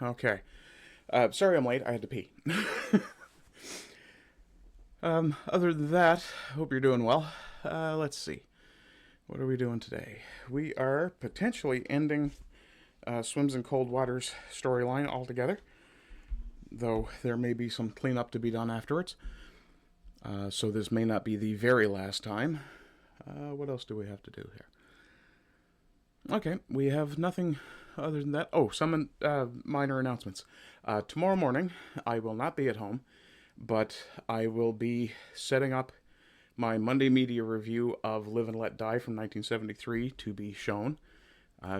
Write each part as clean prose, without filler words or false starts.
Okay. Sorry I'm late. I had to pee. Other than that, hope you're doing well. Let's see. What are we doing today? We are potentially ending Swims in Cold Water's storyline altogether, though there may be some cleanup to be done afterwards. So this may not be the very last time. What else do we have to do here? Okay, we have nothing other than that. Oh, some minor announcements. Tomorrow morning, I will not be at home, but I will be setting up my Monday media review of Live and Let Die from 1973 to be shown,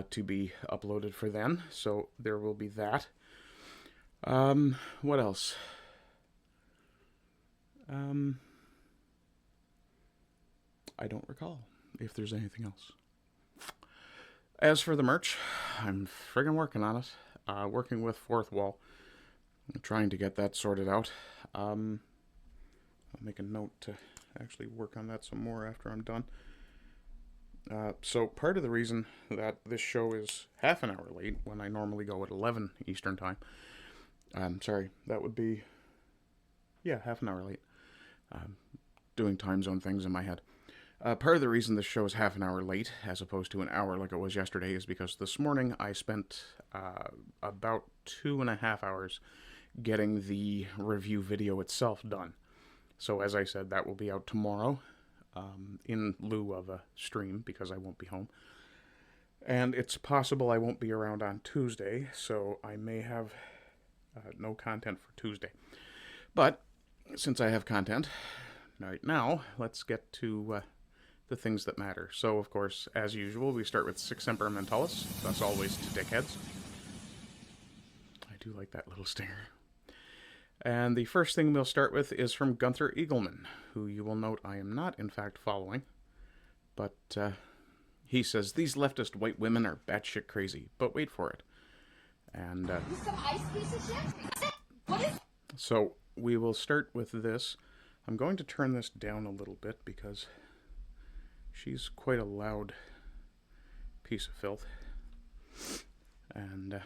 to be uploaded for then. So there will be that. What else? I don't recall if there's anything else. As for the merch, I'm friggin' working on it. Working with Fourth Wall. I'm trying to get that sorted out. I'll make a note to actually work on that some more after I'm done. So part of the reason that this show is half an hour late when I normally go at 11 Eastern Time. Sorry, that would be, yeah, half an hour late. Doing time zone things in my head. Part of the reason this show is half an hour late, as opposed to an hour like it was yesterday, is because this morning I spent about 2.5 hours getting the review video itself done. So as I said, that will be out tomorrow, in lieu of a stream, because I won't be home. And it's possible I won't be around on Tuesday, so I may have no content for Tuesday. But since I have content right now, let's get to the things that matter. So, of course, as usual, we start with Sic Semper Mentalis, thus always to dickheads. I do like that little stinger. And the first thing we'll start with is from Gunther Eagleman, who you will note I am not, in fact, following. But he says, these leftist white women are batshit crazy, but wait for it. And You some ice piece of shit? What is... So, we will start with this. I'm going to turn this down a little bit because she's quite a loud piece of filth. And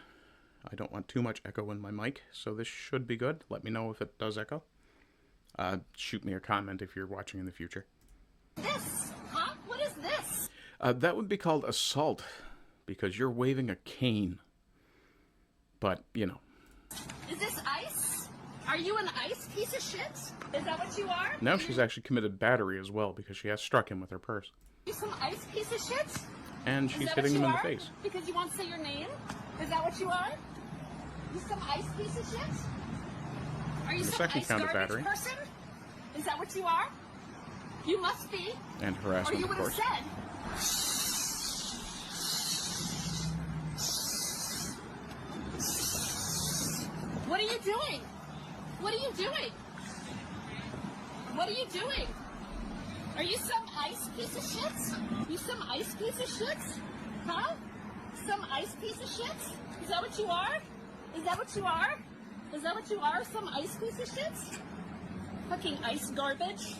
I don't want too much echo in my mic, so this should be good. Let me know if it does echo. Shoot me a comment if you're watching in the future. This? Huh? What is this? That would be called assault, because you're waving a cane. But, you know. Is this ice? Are you an ice piece of shit? Is that what you are? Now she's actually committed battery as well, because she has struck him with her purse. You some ice piece of shit? And she's hitting him in the face. Because you won't say your name? Is that what you are? You some ice piece of shit? Are you The some second ice count of garbage battery. person? Is that what you are? You must be. And Or harassment, you of would have course. said. What are you doing? What are you doing? What are you doing? Are you some ice piece of shit? You some ice piece of shit? Huh? Some ice piece of shit? Is that what you are? Is that what you are? Is that what you are? Some ice piece of shit? Fucking ice garbage?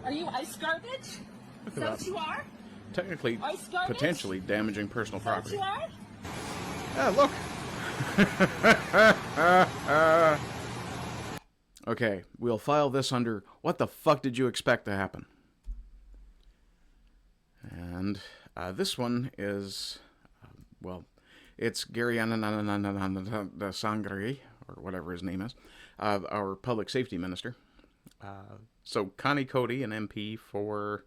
Are you ice garbage? Look Is that at what that. you are? Technically, Ice garbage? potentially damaging personal Is that what property. you are? Ah, look! Okay, we'll file this under, what the fuck did you expect to happen? And this one is, well, it's Gary Sangre, or whatever his name is, our public safety minister. So Connie Cody, an MP for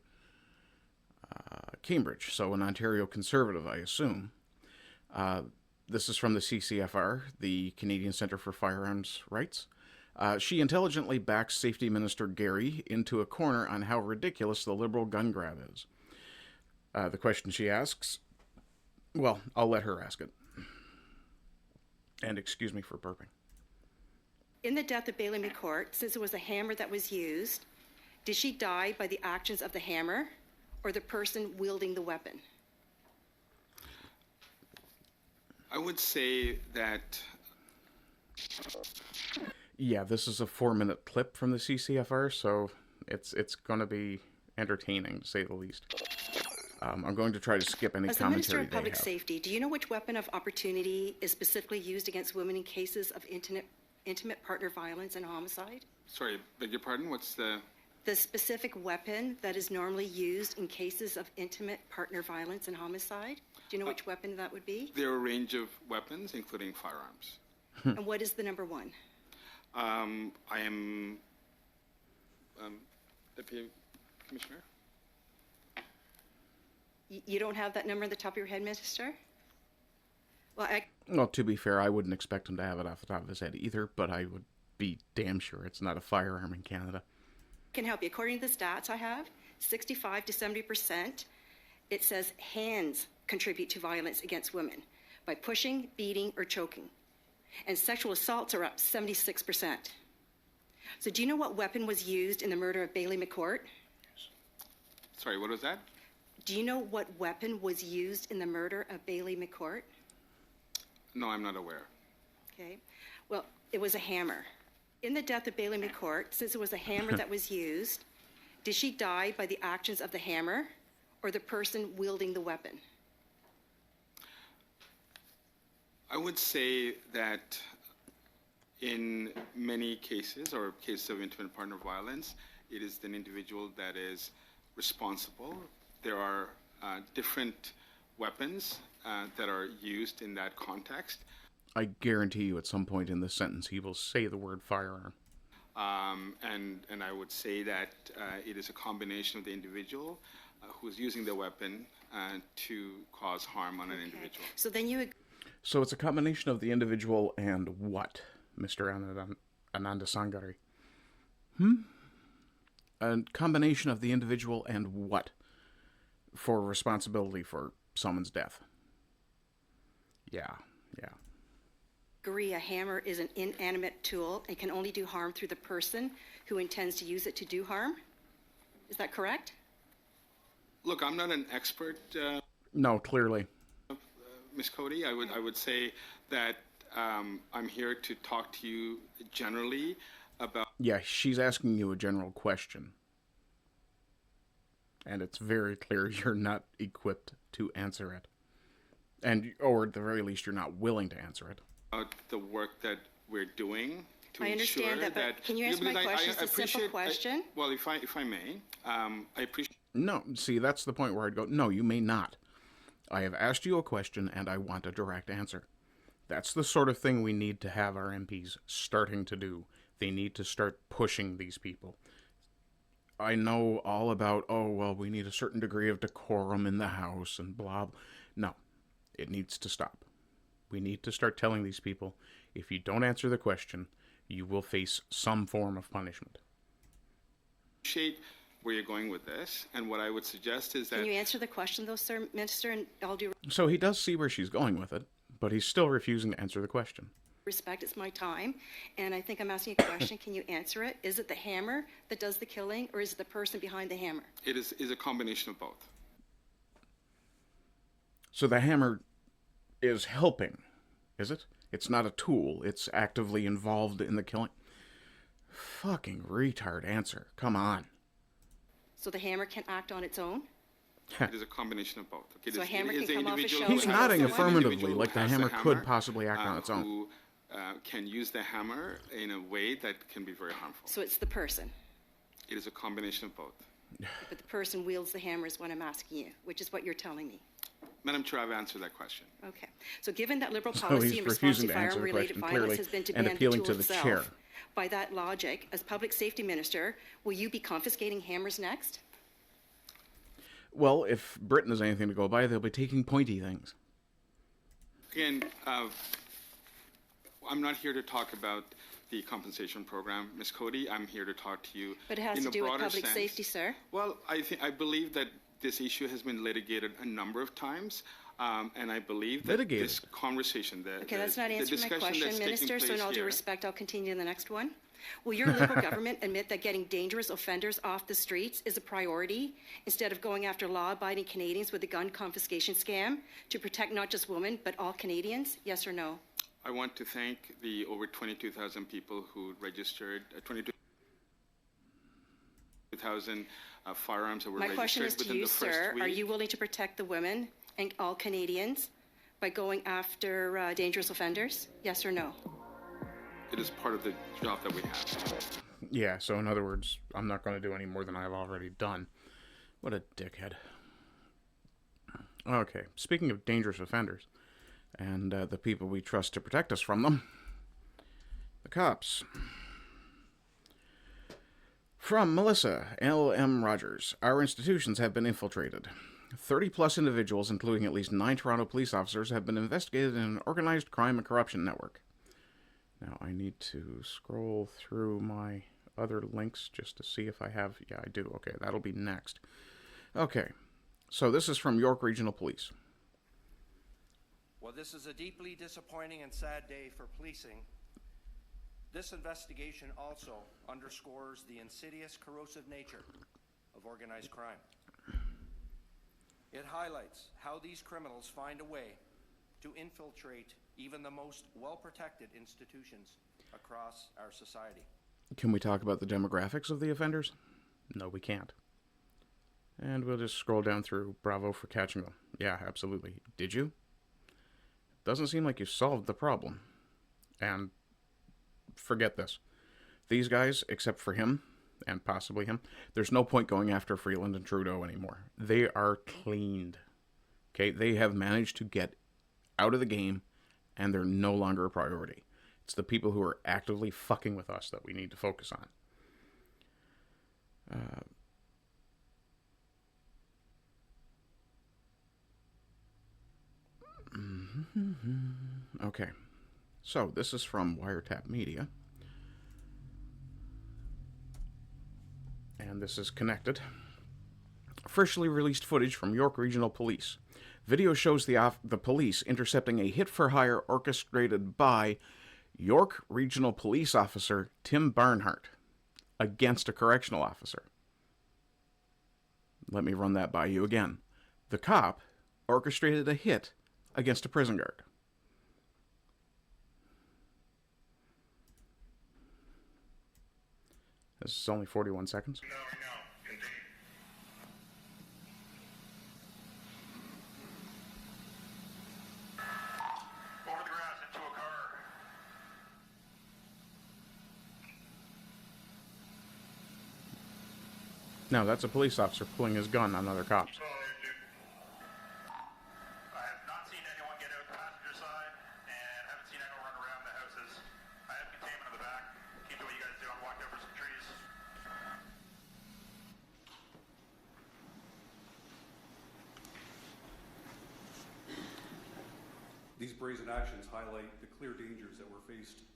Cambridge, so an Ontario Conservative, I assume. This is from the CCFR, the Canadian Centre for Firearms Rights. She intelligently backs Safety Minister Gary into a corner on how ridiculous the Liberal gun grab is. The question she asks, well, I'll let her ask it. And excuse me for burping. In the death of Bailey McCourt, since it was a hammer that was used, did she die by the actions of the hammer or the person wielding the weapon? I would say that Yeah, this is a 4-minute clip from the CCFR, so it's going to be entertaining, to say the least. I'm going to try to skip any As the Minister commentary of they Public have. Safety, do you know which weapon of opportunity is specifically used against women in cases of intimate partner violence and homicide? Sorry, beg your pardon, what's the... The specific weapon that is normally used in cases of intimate partner violence and homicide? Do you know which weapon that would be? There are a range of weapons, including firearms. And what is the number one? I am... Deputy Commissioner? You don't have that number on the top of your head, Minister? Well, Well, to be fair, I wouldn't expect him to have it off the top of his head either, but I would be damn sure it's not a firearm in Canada. can help you. According to the stats I have, 65 to 70%, it says hands contribute to violence against women by pushing, beating, or choking. And sexual assaults are up 76%. So do you know what weapon was used in the murder of Bailey McCourt? Sorry, what was that? Do you know what weapon was used in the murder of Bailey McCourt? No, I'm not aware. Okay. Well, it was a hammer. In the death of Bailey McCourt, since it was a hammer that was used, did she die by the actions of the hammer or the person wielding the weapon? I would say that in many cases, or cases of intimate partner violence, it is an individual that is responsible. There are different weapons that are used in that context. I guarantee you at some point in this sentence he will say the word firearm. And I would say that it is a combination of the individual who's using the weapon to cause harm on an individual. So then you So it's a combination of the individual and what, Mr. Ananda Sangari? A combination of the individual and what for responsibility for someone's death? Yeah. agree a hammer is an inanimate tool and can only do harm through the person who intends to use it to do harm? Is that correct? Look, I'm not an expert, No, clearly. Ms. Cody. I would say that I'm here to talk to you generally about... Yeah, she's asking you a general question. And it's very clear you're not equipped to answer it. Or at the very least, you're not willing to answer it. the work that we're doing to I ensure understand that, but can you answer my question? It's a simple question. Well, if I may, I appreciate... No, see, that's the point where I'd go, no, you may not. I have asked you a question, and I want a direct answer. That's the sort of thing we need to have our MPs starting to do. They need to start pushing these people. I know all about, oh, well, we need a certain degree of decorum in the House and blah, blah. No, it needs to stop. We need to start telling these people, if you don't answer the question, you will face some form of punishment. Appreciate where you're going with this, and what I would suggest is that... Can you answer the question, though, sir, Minister, and all due So he does see where she's going with it, but he's still refusing to answer the question. respect, it's my time, and I think I'm asking a question. Can you answer it? Is it the hammer that does the killing, or is it the person behind the hammer? It is a combination of both. So the hammer is helping, is it? It's not a tool. It's actively involved in the killing. Fucking retard answer. Come on. So the hammer can act on its own? It is a combination of both. So a hammer can the come off a individual shoulder. who He's has nodding the affirmatively, individual like the has hammer could possibly act on its own. Who can use the hammer in a way that can be very harmful. So it's the person, It is a combination of both. but the person wields the hammer is what I'm asking you, which is what you're telling me. Madam Chair, I've answered that question. Okay. So given that Liberal So policy he's in response refusing to to answer the firearm-related question violence clearly has been to and ban the appealing tool to the itself, chair. by that logic, as Public Safety Minister, will you be confiscating hammers next? Well, if Britain has anything to go by, they'll be taking pointy things. Again, I'm not here to talk about the compensation program, Ms. Cody. I'm here to talk to you But it has in to a do with broader public sense. safety, sir. Well, I believe that this issue has been litigated a number of times, and I believe that Litigated? this conversation, Okay, that's not the answering my discussion question, that's taking Minister, so in place all due here- respect, I'll continue in the next one. Will your Liberal government admit that getting dangerous offenders off the streets is a priority instead of going after law-abiding Canadians with a gun confiscation scam to protect not just women, but all Canadians? Yes or no? I want to thank the over 22,000 people who registered, 2,000 firearms that were My question registered is to within you, the first sir. week. Are you willing to protect the women and all Canadians by going after dangerous offenders? Yes or no? It is part of the job that we have. Yeah, so in other words, I'm not going to do any more than I've already done. What a dickhead. Okay, speaking of dangerous offenders, and the people we trust to protect us from them, the cops. From Melissa L.M. Rogers, our institutions have been infiltrated. 30-plus individuals, including at least 9 Toronto police officers, have been investigated in an organized crime and corruption network. Now, I need to scroll through my other links just to see if I have... Yeah, I do. Okay, that'll be next. Okay, so this is from York Regional Police. Well, this is a deeply disappointing and sad day for policing. This investigation also underscores the insidious, corrosive nature of organized crime. It highlights how these criminals find a way to infiltrate even the most well-protected institutions across our society. Can we talk about the demographics of the offenders? No, we can't. And we'll just scroll down through. Bravo for catching them. Yeah, absolutely. Did you? Doesn't seem like you solved the problem. And forget this. These guys, except for him, and possibly him, there's no point going after Freeland and Trudeau anymore. They are cleaned. Okay, they have managed to get out of the game, and they're no longer a priority. It's the people who are actively fucking with us that we need to focus on. Okay, so this is from Wiretap Media, and this is connected. Freshly released footage from York Regional Police. Video shows the police intercepting a hit-for-hire orchestrated by York Regional Police Officer Tim Barnhart against a correctional officer. Let me run that by you again. The cop orchestrated a hit against a prison guard. This is only 41 seconds. No, I know. Continue. Over the grass into a car. Now, that's a police officer pulling his gun on other cops. I have not seen anyone get out the passenger side, and haven't seen anyone run around the houses. I have containment in the back. Keep doing what you guys do. I'm walking over some trees. These brazen actions highlight the clear dangers that we're faced.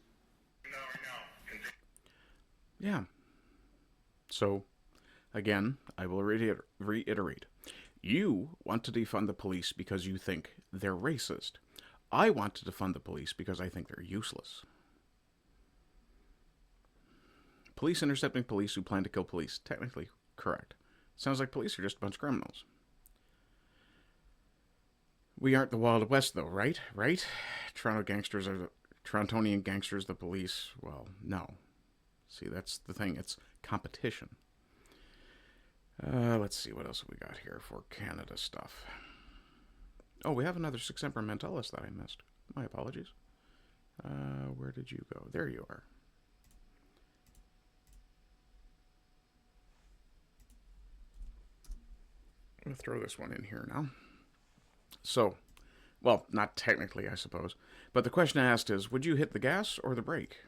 No, I know. Continue. Yeah. So, again, I will reiterate. You want to defund the police because you think they're racist. I want to defund the police because I think they're useless. Police intercepting police who plan to kill police. Technically correct. Sounds like police are just a bunch of criminals. We aren't the Wild West, though, right? Right? Torontonian gangsters, the police. Well, no. See, that's the thing. It's competition. Let's see what else we got here for Canada stuff. Oh, we have another Sic Semper Mentalist that I missed. My apologies. Where did you go? There you are. I'm going to throw this one in here now. So, well, not technically, I suppose. But the question asked is, would you hit the gas or the brake?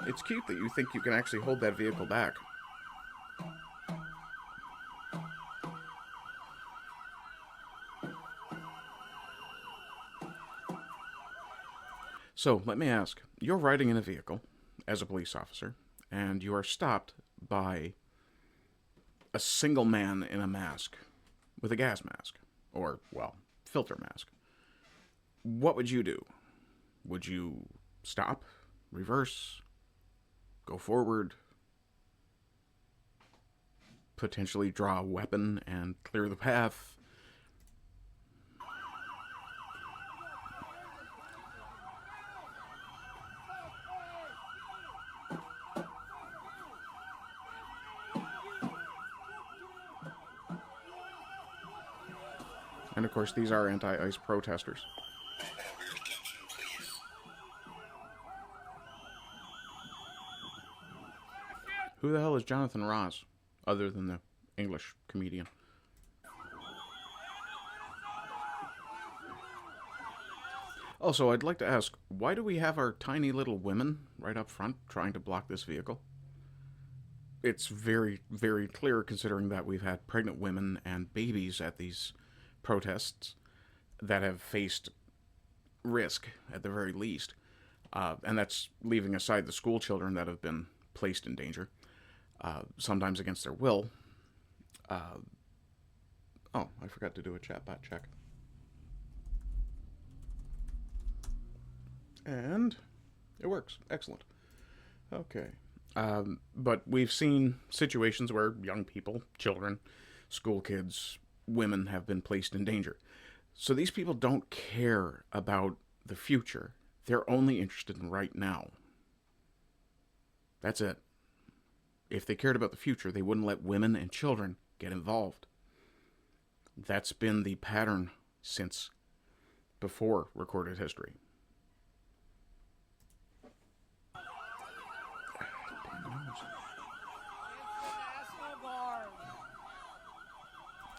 It's cute that you think you can actually hold that vehicle back. So, let me ask, you're riding in a vehicle as a police officer, and you are stopped by a single man in a mask, with a gas mask, or, well, filter mask. What would you do? Would you stop, reverse, go forward, potentially draw a weapon and clear the path. And of course, these are anti-ICE protesters. Who the hell is Jonathan Ross, other than the English comedian? Also, I'd like to ask, why do we have our tiny little women right up front trying to block this vehicle? It's very, very clear, considering that we've had pregnant women and babies at these protests that have faced risk, at the very least. And that's leaving aside the school children that have been placed in danger, sometimes against their will. Oh, I forgot to do a chatbot check. And it works. Excellent. Okay. But we've seen situations where young people, children, school kids, women have been placed in danger. So these people don't care about the future. They're only interested in right now. That's it. If they cared about the future, they wouldn't let women and children get involved. That's been the pattern since before recorded history.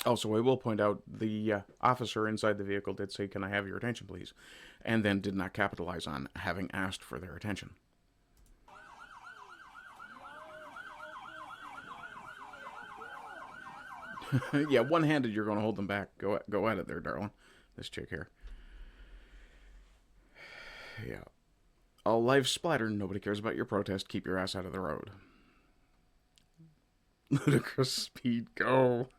Also, I will point out the officer inside the vehicle did say, "Can I have your attention, please?" And then did not capitalize on having asked for their attention. Yeah, one-handed, you're going to hold them back. Go at it there, darling. This chick here. Yeah. All lives splatter. Nobody cares about your protest. Keep your ass out of the road. Ludicrous speed. Go.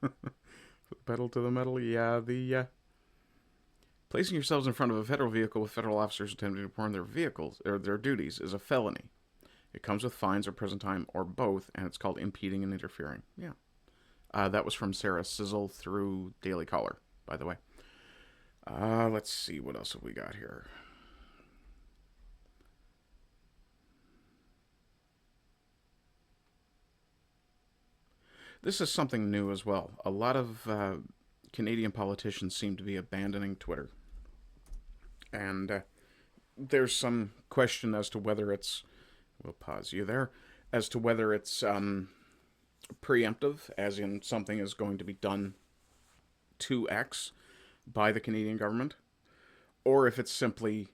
Pedal to the metal. Yeah, placing yourselves in front of a federal vehicle with federal officers attempting to perform their vehicles or their duties is a felony. It comes with fines or prison time or both, and it's called impeding and interfering. Yeah. That was from Sarah Sizzle through Daily Caller, by the way. Let's see, what else have we got here? This is something new as well. A lot of Canadian politicians seem to be abandoning Twitter. And there's some question as to whether it's... We'll pause you there. As to whether it's preemptive, as in something is going to be done to X by the Canadian government, or if it's simply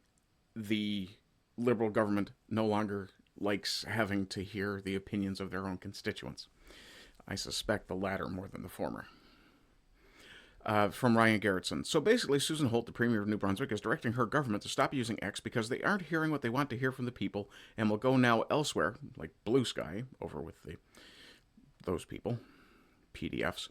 the Liberal government no longer likes having to hear the opinions of their own constituents. I suspect the latter more than the former. From Ryan Garrettson. So basically, Susan Holt, the Premier of New Brunswick, is directing her government to stop using X because they aren't hearing what they want to hear from the people and will go now elsewhere, like Blue Sky, over with those people, PDFs,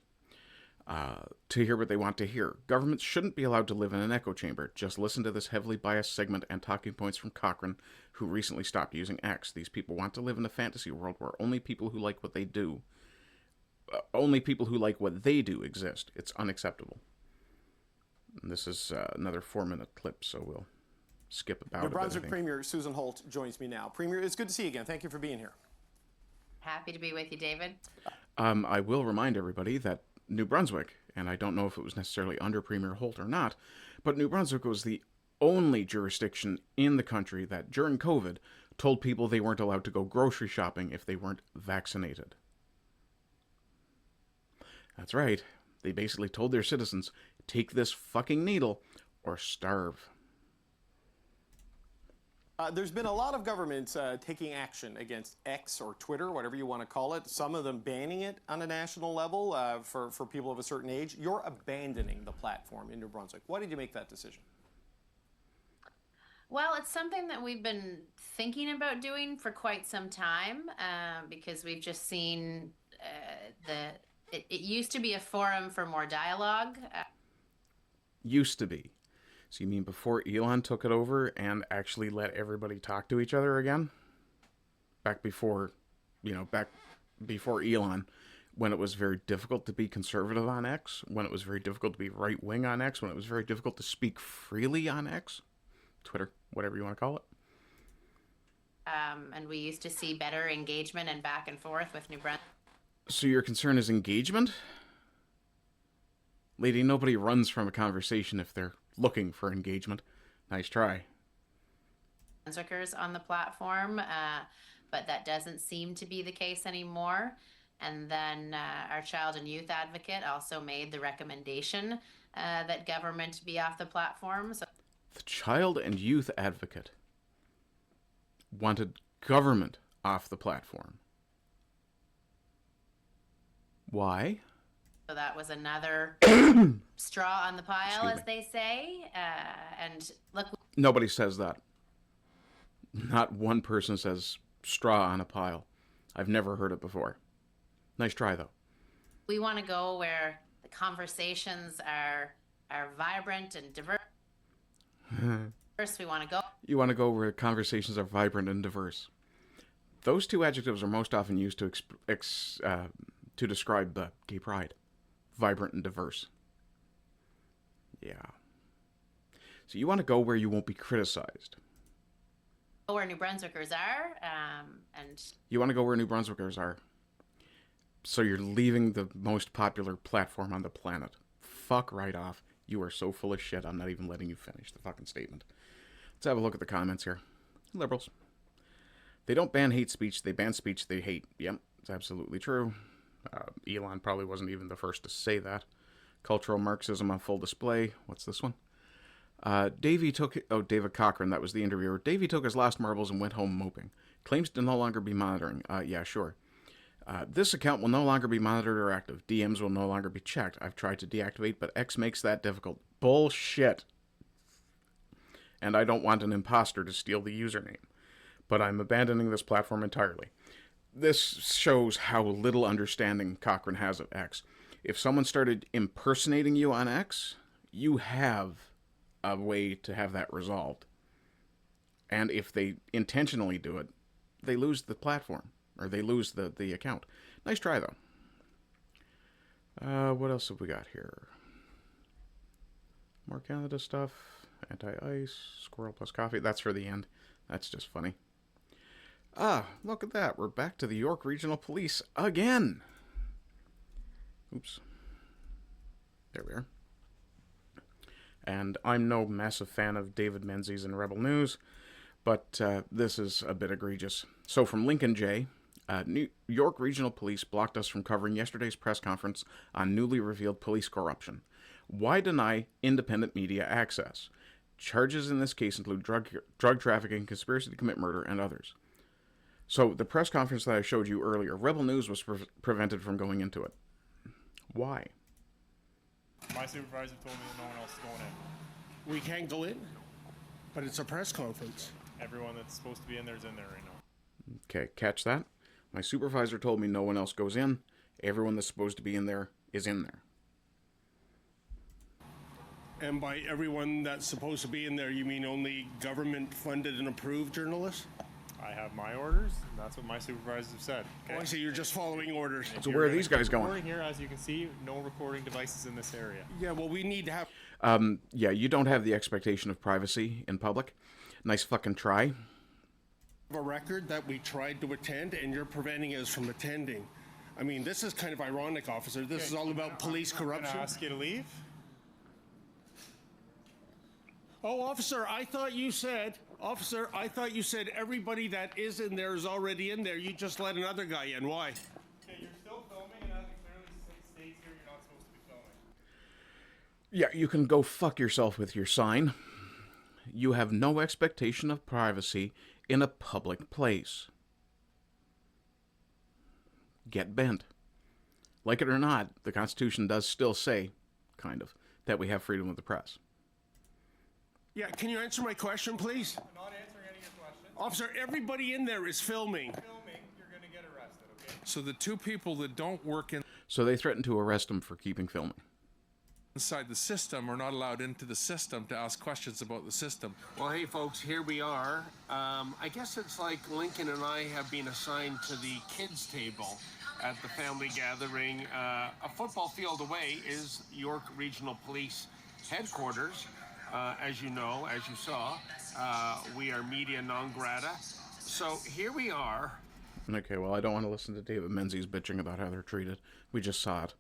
to hear what they want to hear. Governments shouldn't be allowed to live in an echo chamber. Just listen to this heavily biased segment and talking points from Cochrane, who recently stopped using X. These people want to live in a fantasy world where only people who like what they do exist. It's unacceptable. And this is another 4-minute clip, so we'll skip about it. New Brunswick Premier Susan Holt joins me now. Premier, it's good to see you again. Thank you for being here. Happy to be with you, David. I will remind everybody that New Brunswick, and I don't know if it was necessarily under Premier Holt or not, but New Brunswick was the only jurisdiction in the country that during COVID told people they weren't allowed to go grocery shopping if they weren't vaccinated. That's right. They basically told their citizens, take this fucking needle or starve. There's been a lot of governments taking action against X or Twitter, whatever you want to call it, some of them banning it on a national level for people of a certain age. You're abandoning the platform in New Brunswick. Why did you make that decision? Well, it's something that we've been thinking about doing for quite some time because we've just seen it used to be a forum for more dialogue. Used to be. So you mean before Elon took it over and actually let everybody talk to each other again? Back before back before Elon, when it was very difficult to be conservative on X, when it was very difficult to be right-wing on X, when it was very difficult to speak freely on X, Twitter, whatever you want to call it. And we used to see better engagement and back and forth with New Brunswick. So your concern is engagement? Lady, nobody runs from a conversation if they're looking for engagement. Nice try. Brunswickers on the platform, but that doesn't seem to be the case anymore. And then our child and youth advocate also made the recommendation that government be off the platform. So The child and youth advocate wanted government off the platform. Why? So that was another straw on the pile, as they say. And look, Nobody says that. Not one person says straw on a pile. I've never heard it before. Nice try, though. we want to go where the conversations are vibrant and diverse. First, we want to go. You want to go where conversations are vibrant and diverse. Those two adjectives are most often used to describe gay pride. Vibrant and diverse. Yeah. So you want to go where you won't be criticized. Where New Brunswickers are, and You want to go where New Brunswickers are. So you're leaving the most popular platform on the planet. Fuck right off. You are so full of shit, I'm not even letting you finish the fucking statement. Let's have a look at the comments here. Liberals. They don't ban hate speech, they ban speech they hate. Yep, it's absolutely true. Elon probably wasn't even the first to say that. Cultural Marxism on full display. What's this one? David Cochran, that was the interviewer. Davey took his last marbles and went home moping. Claims to no longer be monitoring. Yeah, sure. This account will no longer be monitored or active. DMs will no longer be checked. I've tried to deactivate, but X makes that difficult. Bullshit. And I don't want an imposter to steal the username. But I'm abandoning this platform entirely. This shows how little understanding Cochran has of X. If someone started impersonating you on X, you have a way to have that resolved. And if they intentionally do it, they lose the platform. Or they lose the account. Nice try, though. What else have we got here? More Canada stuff. Anti-ice. Squirrel plus coffee. That's for the end. That's just funny. Look at that. We're back to the York Regional Police again. Oops. There we are. And I'm no massive fan of David Menzies and Rebel News, but this is a bit egregious. So from Lincoln J., New York Regional Police blocked us from covering yesterday's press conference on newly revealed police corruption. Why deny independent media access? Charges in this case include drug trafficking, conspiracy to commit murder, and others. So the press conference that I showed you earlier, Rebel News was prevented from going into it. Why? My supervisor told me that no one else is going in. We can't go in, but it's a press conference. Everyone that's supposed to be in there is in there right now. Okay, catch that? My supervisor told me no one else goes in. Everyone that's supposed to be in there is in there. And by everyone that's supposed to be in there, you mean only government-funded and approved journalists? I have my orders, and that's what my supervisors have said. Okay? Oh, I see. You're just following orders. So where are these guys going? Recording here, as you can see, no recording devices in this area. Yeah, well, we need to have... Yeah, you don't have the expectation of privacy in public. Nice fucking try. a record that we tried to attend, and you're preventing us from attending. I mean, this is kind of ironic, officer. This is all about police corruption. Can I ask you to leave? Oh, officer, I thought you said everybody that is in there is already in there. You just let another guy in. Why? Okay, you're still filming, and as it clearly states here, you're not supposed to be filming. Yeah, you can go fuck yourself with your sign. You have no expectation of privacy in a public place. Get bent. Like it or not, the Constitution does still say, kind of, that we have freedom of the press. Yeah, can you answer my question, please? I'm not answering any of your questions. Officer, everybody in there is filming. Filming, you're going to get arrested, okay? So the two people that don't work in... So they threatened to arrest him for keeping filming. inside the system are not allowed into the system to ask questions about the system. Well, hey, folks, here we are. I guess it's like Lincoln and I have been assigned to the kids' table at the family gathering. A football field away is York Regional Police headquarters. As you know, as you saw, we are media non grata. So here we are. Okay, well, I don't want to listen to David Menzies bitching about how they're treated. We just saw it.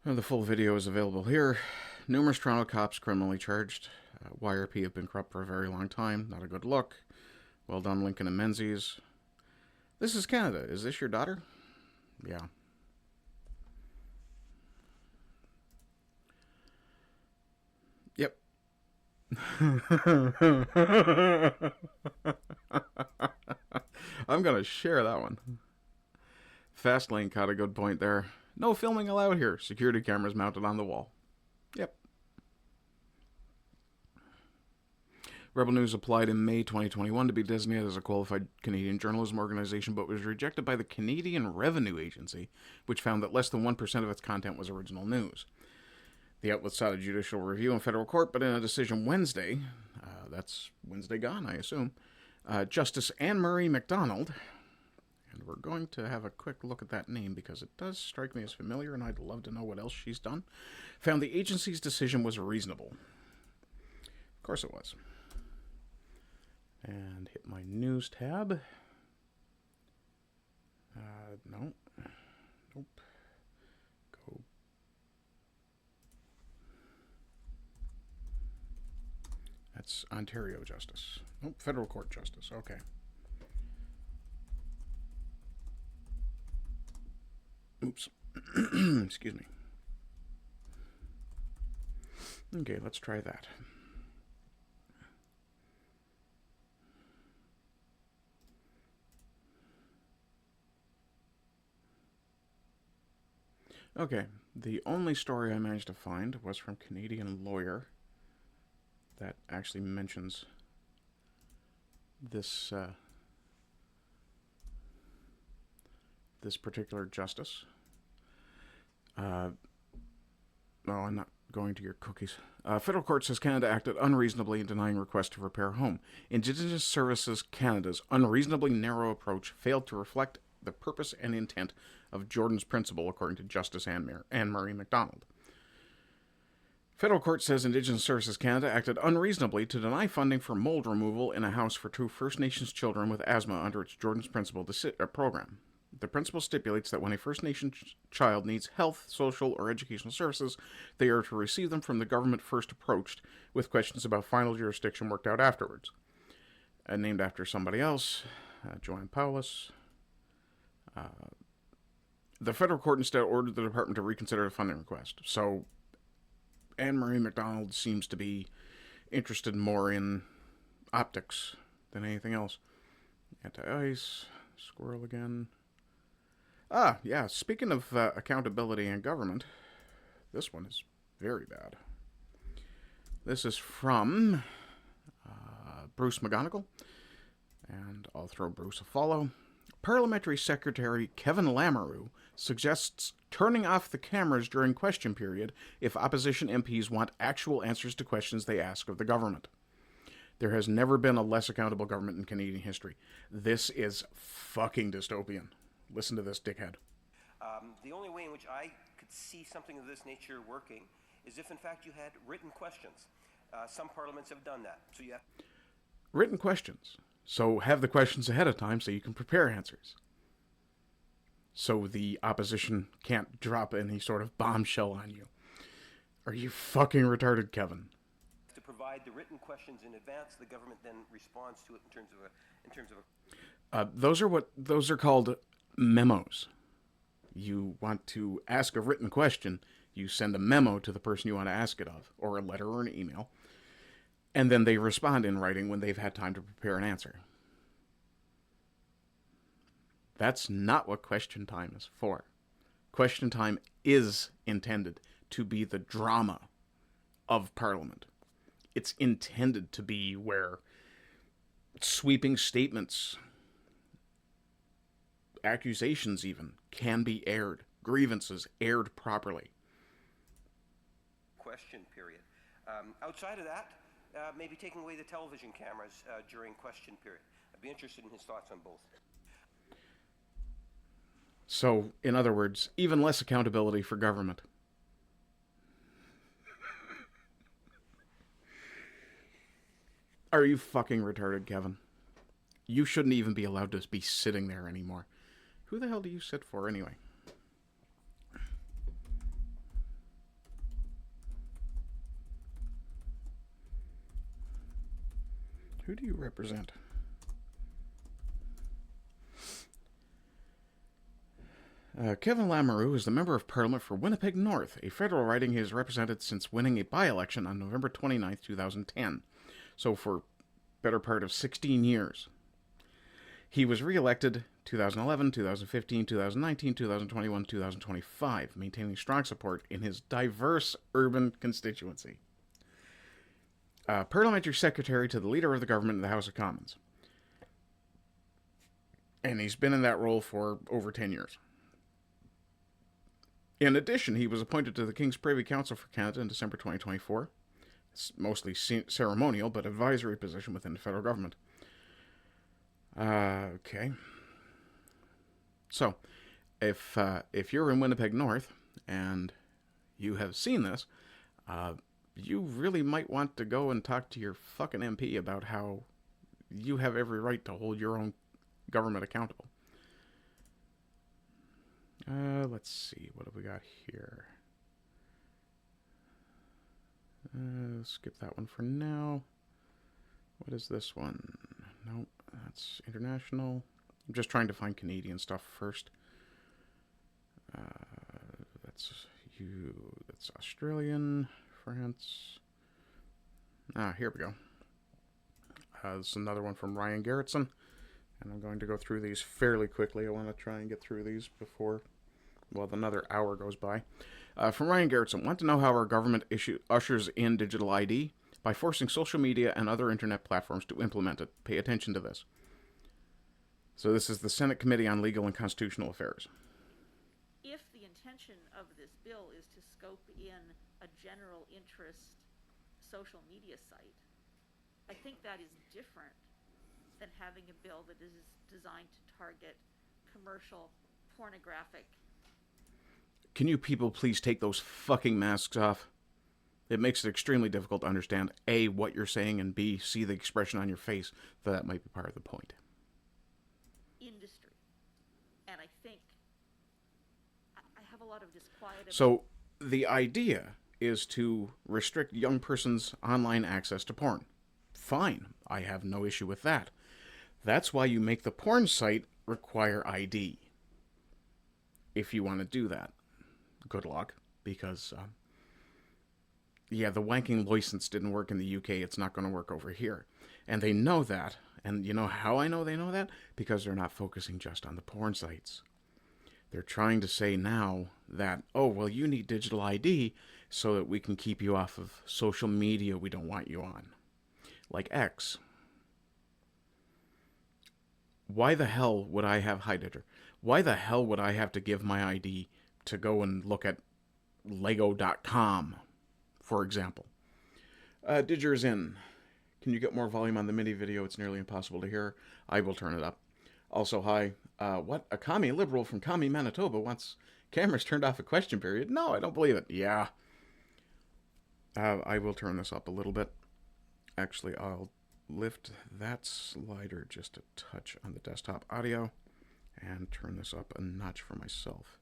The full video is available here. Numerous Toronto cops criminally charged. YRP have been corrupt for a very long time. Not a good look. Well done, Lincoln and Menzies. This is Canada. Is this your daughter? Yeah. Yep. I'm going to share that one. Fastlane caught a good point there. No filming allowed here. Security cameras mounted on the wall. Yep. Rebel News applied in May 2021 to be designated as a qualified Canadian journalism organization, but was rejected by the Canadian Revenue Agency, which found that less than 1% of its content was original news. The outlet sought a judicial review in federal court, but in a decision Wednesday, that's Wednesday gone, I assume, Justice Anne-Marie MacDonald, and we're going to have a quick look at that name because it does strike me as familiar and I'd love to know what else she's done, found the agency's decision was reasonable. Of course it was. And hit my news tab. No. Nope. Go. That's Ontario Justice. Nope, Federal Court Justice. Okay. Oops. Excuse me. Okay, let's try that. Okay, the only story I managed to find was from Canadian Lawyer that actually mentions this this particular justice. No, I'm not going to your cookies. Federal court says Canada acted unreasonably in denying requests to repair home. Indigenous Services Canada's unreasonably narrow approach failed to reflect the purpose and intent of Jordan's principle, according to Justice Anne-Marie MacDonald. Federal court says Indigenous Services Canada acted unreasonably to deny funding for mold removal in a house for 2 First Nations children with asthma under its Jordan's Principle program. The principle stipulates that when a First Nation child needs health, social, or educational services, they are to receive them from the government first approached, with questions about final jurisdiction worked out afterwards. Named after somebody else, Joanne Paulus. The federal court instead ordered the department to reconsider the funding request. So Anne-Marie MacDonald seems to be interested more in optics than anything else. Anti-ice, squirrel again. Ah, yeah, speaking of accountability and government, this one is very bad. This is from Bruce McGonigal, and I'll throw Bruce a follow. Parliamentary Secretary Kevin Lamoureux suggests turning off the cameras during question period if opposition MPs want actual answers to questions they ask of the government. There has never been a less accountable government in Canadian history. This is fucking dystopian. Listen to this, dickhead. The only way in which I could see something of this nature working is if, in fact, you had written questions. Some parliaments have done that. So you have written questions. So have the questions ahead of time so you can prepare answers. So the opposition can't drop any sort of bombshell on you. Are you fucking retarded, Kevin? To provide the written questions in advance, the government then responds to it in terms of those are called memos. You want to ask a written question, you send a memo to the person you want to ask it of, or a letter or an email, and then they respond in writing when they've had time to prepare an answer. That's not what question time is for. Question time is intended to be the drama of Parliament. It's intended to be where sweeping statements, accusations even, can be aired. Grievances aired properly. question period. Outside of that, maybe taking away the television cameras during question period. I'd be interested in his thoughts on both. So, in other words, even less accountability for government. Are you fucking retarded, Kevin? You shouldn't even be allowed to be sitting there anymore. Who the hell do you sit for, anyway? Who do you represent? Kevin Lamoureux is the Member of Parliament for Winnipeg North, a federal riding he has represented since winning a by-election on November 29, 2010. So for better part of 16 years. He was re-elected 2011, 2015, 2019, 2021, 2025, maintaining strong support in his diverse urban constituency. Parliamentary Secretary to the Leader of the Government in the House of Commons. And he's been in that role for over 10 years. In addition, he was appointed to the King's Privy Council for Canada in December 2024. It's mostly ceremonial, but advisory position within the federal government. Okay. So, if you're in Winnipeg North and you have seen this, you really might want to go and talk to your fucking MP about how you have every right to hold your own government accountable. Let's see, what have we got here? Skip that one for now. What is this one? Nope, that's international. I'm just trying to find Canadian stuff first. That's Australian, France. Here we go. This is another one from Ryan Garrettson. And I'm going to go through these fairly quickly. I want to try and get through these before, well, another hour goes by. From Ryan Garrettson, want to know how our government ushers in digital ID? By forcing social media and other internet platforms to implement it. Pay attention to this. So this is the Senate Committee on Legal and Constitutional Affairs. If the intention of this bill is to scope in a general interest social media site, I think that is different than having a bill that is designed to target commercial, pornographic. Can you people please take those fucking masks off? It makes it extremely difficult to understand, A, what you're saying, and B, see the expression on your face that might be part of the point. Industry. And I think I have a lot of disquiet about. So the idea is to restrict young person's online access to porn. Fine, I have no issue with that. That's why you make the porn site require ID. If you want to do that. Good luck, because, yeah, the wanking license didn't work in the UK, it's not going to work over here. And they know that, and you know how I know they know that? Because they're not focusing just on the porn sites. They're trying to say now that, oh, well, you need digital ID so that we can keep you off of social media we don't want you on. Like X. Why the hell would I have, hi Didger, why the hell would I have to give my ID to go and look at Lego.com, for example? Didger's in. Can you get more volume on the mini video? It's nearly impossible to hear. I will turn it up. Also, hi. What? A commie liberal from commie Manitoba wants cameras turned off at question period? No, I don't believe it. Yeah. I will turn this up a little bit. Actually, I'll lift that slider just a touch on the desktop audio and turn this up a notch for myself.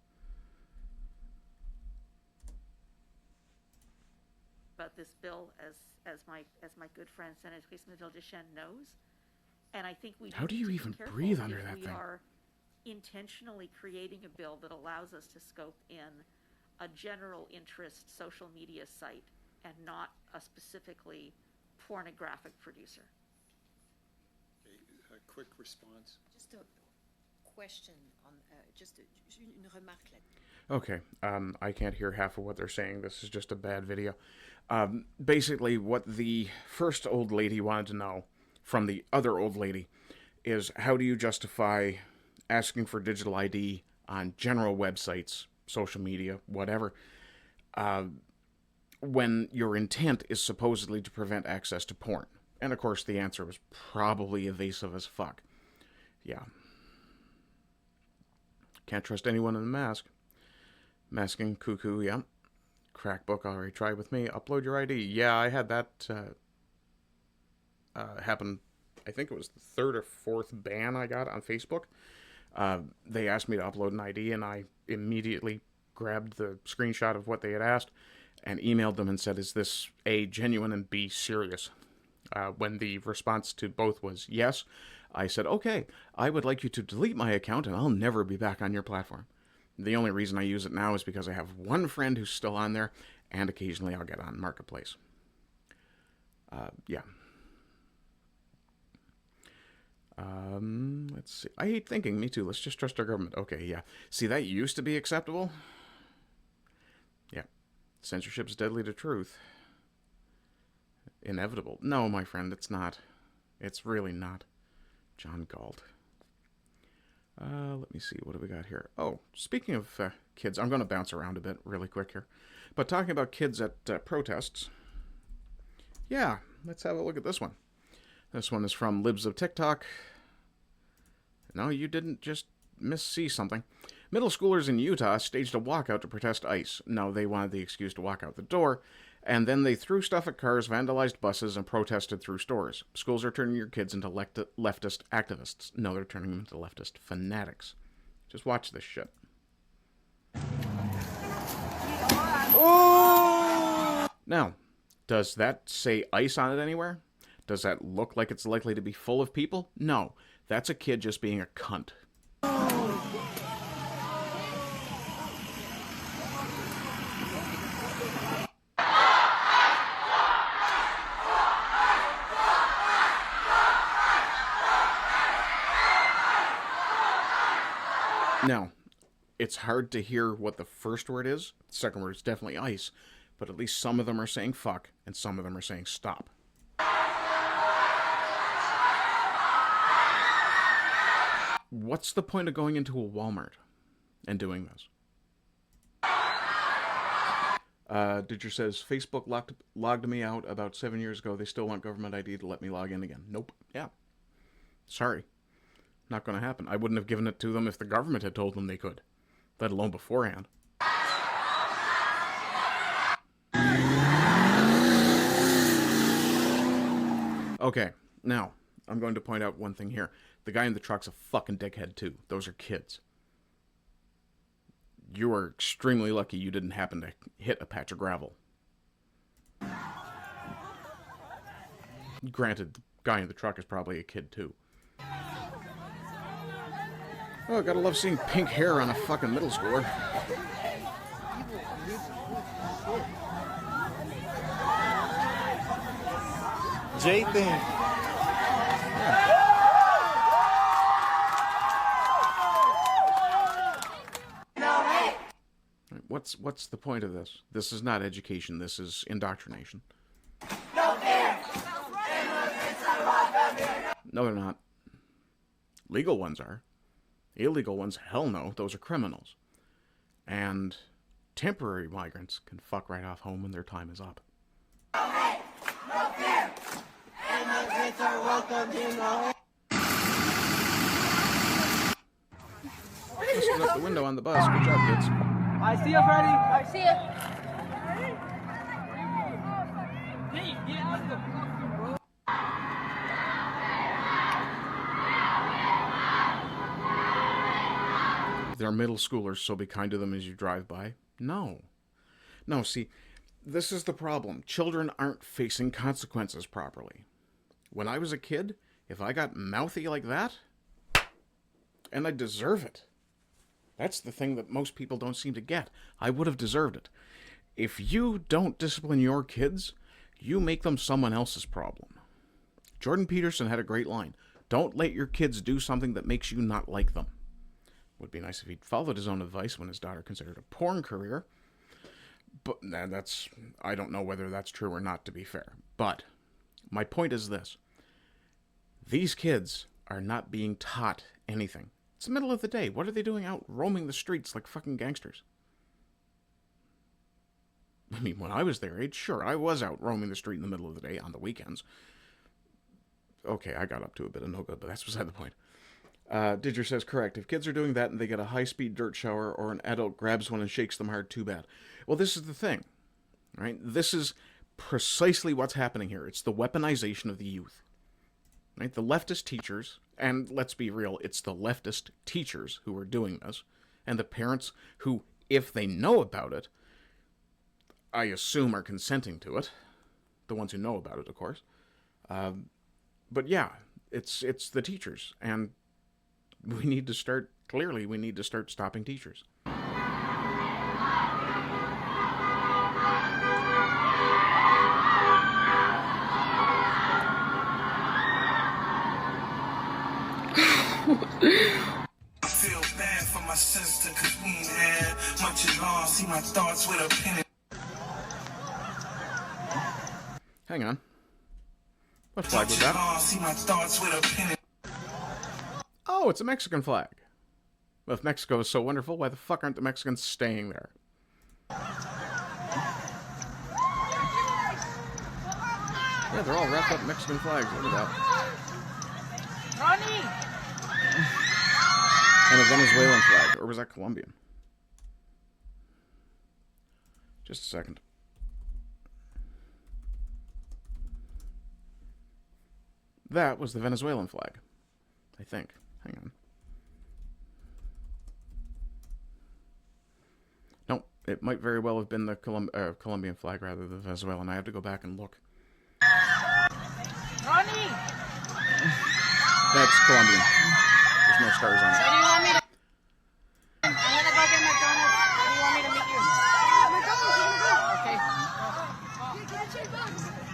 About this bill, as my good friend Senator Christine Deschênes knows, and I think we. How do you even breathe under that thing? We are intentionally creating a bill that allows us to scope in a general interest social media site and not a specifically pornographic producer. Okay, a quick response. Just a question on, just une remarque là. Okay, I can't hear half of what they're saying. This is just a bad video. Basically, what the first old lady wanted to know from the other old lady is, how do you justify asking for digital ID on general websites, social media, whatever, when your intent is supposedly to prevent access to porn. And of course the answer was probably evasive as fuck. Yeah. Can't trust anyone in the mask. Masking, cuckoo, yeah. Crackbook already tried with me. Upload your ID. Yeah, I had that happen. I think it was the third or fourth ban I got on Facebook. They asked me to upload an ID, and I immediately grabbed the screenshot of what they had asked and emailed them and said, is this A, genuine, and B, serious? When the response to both was yes, I said, okay, I would like you to delete my account and I'll never be back on your platform. The only reason I use it now is because I have one friend who's still on there, and occasionally I'll get on Marketplace. Yeah. Let's see. I hate thinking. Me too. Let's just trust our government. Okay, yeah. See, that used to be acceptable. Yeah. Censorship's deadly to truth. Inevitable. No, my friend, it's not. It's really not. John Galt. Let me see. What do we got here? Oh, speaking of kids, I'm going to bounce around a bit really quick here. But talking about kids at protests. Yeah, let's have a look at this one. This one is from Libs of TikTok. No, you didn't just missee something. Middle schoolers in Utah staged a walkout to protest ICE. No, they wanted the excuse to walk out the door. And then they threw stuff at cars, vandalized buses, and protested through stores. Schools are turning your kids into leftist activists. No, they're turning them into leftist fanatics. Just watch this shit. Oh! Now, does that say ICE on it anywhere? Does that look like it's likely to be full of people? No. That's a kid just being a cunt. Now, it's hard to hear what the first word is. The second word is definitely ICE. But at least some of them are saying fuck, and some of them are saying stop. What's the point of going into a Walmart and doing this? Didger says, Facebook logged me out about 7 years ago. They still want government ID to let me log in again. Nope. Yeah. Sorry. Not going to happen. I wouldn't have given it to them if the government had told them they could, let alone beforehand. Okay, now, I'm going to point out one thing here. The guy in the truck's a fucking dickhead, too. Those are kids. You are extremely lucky you didn't happen to hit a patch of gravel. Granted, the guy in the truck is probably a kid, too. Oh, gotta love seeing pink hair on a fucking middle schooler. Jathan. What's the point of this? This is not education. This is indoctrination. No, they're not. Legal ones are. Illegal ones, hell no. Those are criminals. And temporary migrants can fuck right off home when their time is up. Just went up the window on the bus. Good job, kids. I see you, Freddy. I see you. Hey, get out of the fucking road. They're middle schoolers, so be kind to them as you drive by. No. No, see, this is the problem. Children aren't facing consequences properly. When I was a kid, if I got mouthy like that, and I deserve it. That's the thing that most people don't seem to get. I would have deserved it. If you don't discipline your kids, you make them someone else's problem. Jordan Peterson had a great line. Don't let your kids do something that makes you not like them. Would be nice if he'd followed his own advice when his daughter considered a porn career. But that's, I don't know whether that's true or not, to be fair. But my point is this. These kids are not being taught anything. It's the middle of the day. What are they doing out roaming the streets like fucking gangsters? I mean, when I was their age, sure, I was out roaming the street in the middle of the day on the weekends. Okay, I got up to a bit of no good, but that's beside the point. Didger says, correct. If kids are doing that and they get a high-speed dirt shower or an adult grabs one and shakes them hard, too bad. Well, this is the thing, right? This is precisely what's happening here. It's the weaponization of the youth. Right? The leftist teachers, and let's be real, it's the leftist teachers who are doing this, and the parents who, if they know about it, I assume are consenting to it. The ones who know about it, of course. But yeah, it's the teachers, and we need to start stopping teachers. I feel bad for my sister, cause we ain't had much at all. See my thoughts with a pen. Hang on. What flag was that? See my thoughts with a pen. Oh, it's a Mexican flag. Well, if Mexico is so wonderful, why the fuck aren't the Mexicans staying there? Yeah, they're all wrapped up in Mexican flags. Look at that. Ronnie! And a Venezuelan flag. Or was that Colombian? Just a second. That was the Venezuelan flag. I think. Hang on. Nope. It might very well have been the Colombian flag rather than the Venezuelan. I have to go back and look. Ronnie! That's Colombian. There's no stars on it. Where do you want me to... I'm gonna go get McDonald's. Where do you want me to meet you? Okay.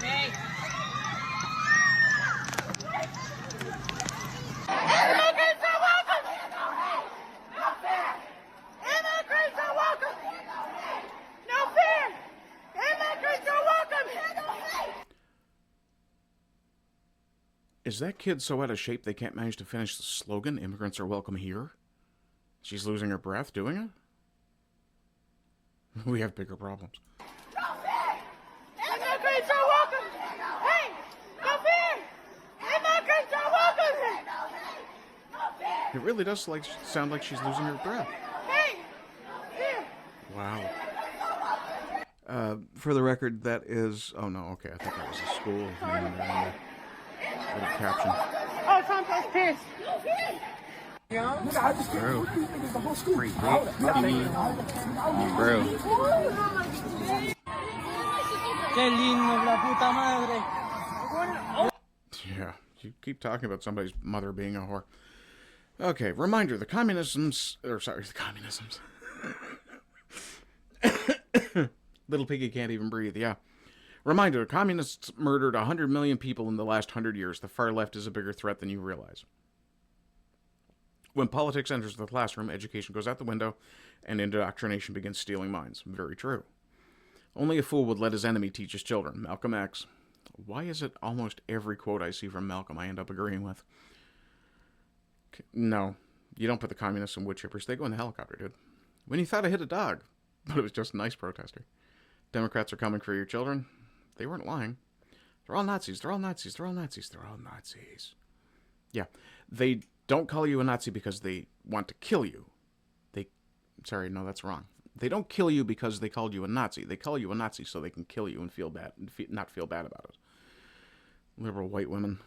Hey. Immigrants are welcome! No fair! Immigrants are welcome! No fair! Immigrants are welcome! Is that kid so out of shape they can't manage to finish the slogan, immigrants are welcome here? She's losing her breath doing it? We have bigger problems. No fair! Immigrants are welcome! Hey! No fair! Immigrants are welcome! No fair! It really does sound like she's losing her breath. Hey! Fair! Wow. For the record, that is... Oh, no, okay. I thought that was a school name. Little caption. Oh, it's on Post Pierce. Bro. Free Bro. Qué lindo, la puta madre. Yeah, you keep talking about somebody's mother being a whore. Okay, reminder, the communisms... the communisms. Little piggy can't even breathe, yeah. Reminder, communists murdered 100 million people in the last 100 years. The far left is a bigger threat than you realize. When politics enters the classroom, education goes out the window, and indoctrination begins stealing minds. Very true. Only a fool would let his enemy teach his children. Malcolm X. Why is it almost every quote I see from Malcolm I end up agreeing with? No, you don't put the communists in wood chippers. They go in the helicopter, dude. When you thought I hit a dog, but it was just a nice protester. Democrats are coming for your children. They weren't lying. They're all Nazis. They're all Nazis. They're all Nazis. They're all Nazis. Yeah. They don't call you a Nazi because they want to kill you. Sorry, no, that's wrong. They don't kill you because they called you a Nazi. They call you a Nazi so they can kill you and feel bad, not feel bad about it. Liberal white women.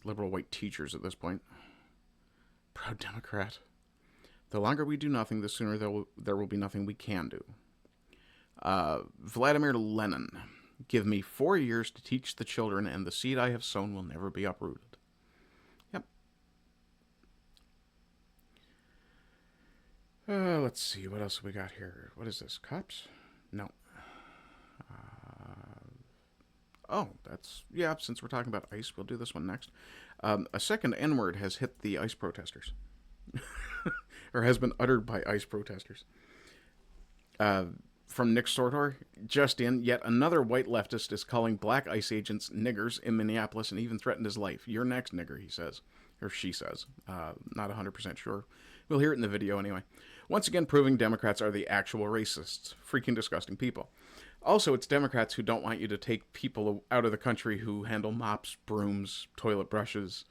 Liberal white teachers at this point. Proud Democrat. The longer we do nothing, the sooner there will be nothing we can do. Vladimir Lenin. Give me 4 years to teach the children, and the seed I have sown will never be uprooted. Yep. Let's see, what else we got here? What is this, cops? No. Oh, that's... Yeah, since we're talking about ICE, we'll do this one next. A second N-word has hit the ICE protesters. Or has been uttered by ICE protesters. From Nick Sortor, just in, yet another white leftist is calling black ICE agents niggers in Minneapolis and even threatened his life. You're next, nigger, he says. Or she says. Not 100% sure. We'll hear it in the video anyway. Once again, proving Democrats are the actual racists. Freaking disgusting people. Also, it's Democrats who don't want you to take people out of the country who handle mops, brooms, toilet brushes.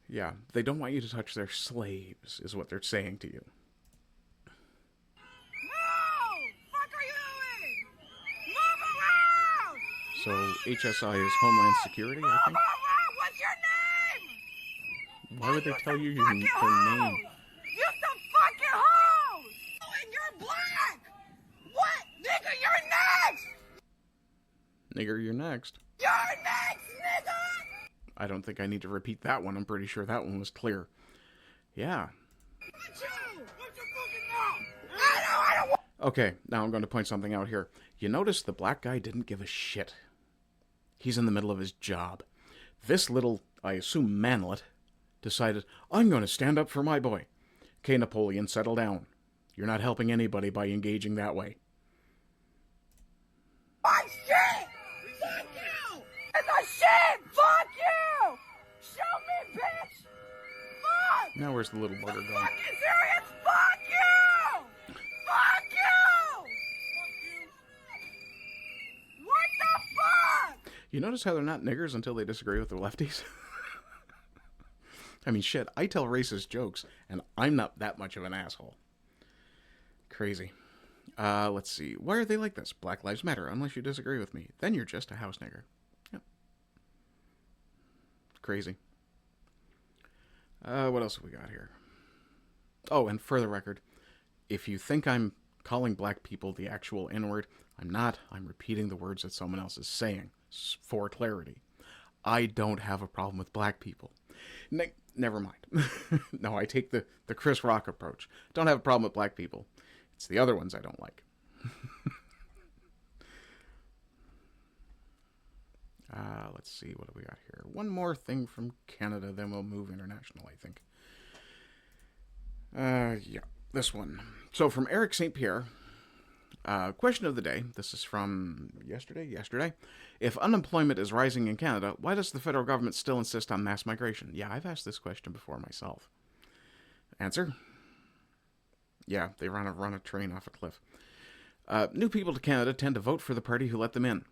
Yeah, they don't want you to touch their slaves, is what they're saying to you. So, HSI is Homeland Security, I think? What's your name? Why would they tell you their name? You some fucking hoes! And you're black! What? Nigga, you're next! Nigger, you're next. You're next, nigga! I don't think I need to repeat that one. I'm pretty sure that one was clear. Yeah. Okay, now I'm going to point something out here. You notice the black guy didn't give a shit. He's in the middle of his job. This little, I assume, manlet decided, I'm going to stand up for my boy. Okay, Napoleon, settle down. You're not helping anybody by engaging that way. My shit! Fuck you! It's a shit! Fuck you! Show me, bitch! Fuck! Now where's the little bugger going? Fucking serious? Fuck you! Fuck you! What the fuck? You notice how they're not niggers until they disagree with the lefties? I mean, shit, I tell racist jokes, and I'm not that much of an asshole. Crazy. Let's see. Why are they like this? Black Lives Matter, unless you disagree with me. Then you're just a house nigger. Yep. Crazy. What else have we got here? Oh, and for the record, if you think I'm calling black people the actual N-word, I'm not. I'm repeating the words that someone else is saying, for clarity. I don't have a problem with black people. Never mind. No, I take the Chris Rock approach. Don't have a problem with black people. It's the other ones I don't like. Let's see, what do we got here? One more thing from Canada, then we'll move international, I think. Yeah, this one. So from Eric St. Pierre, question of the day. This is from yesterday. If unemployment is rising in Canada, why does the federal government still insist on mass migration? Yeah, I've asked this question before myself. Answer? Yeah, they run a train off a cliff. New people to Canada tend to vote for the party who let them in.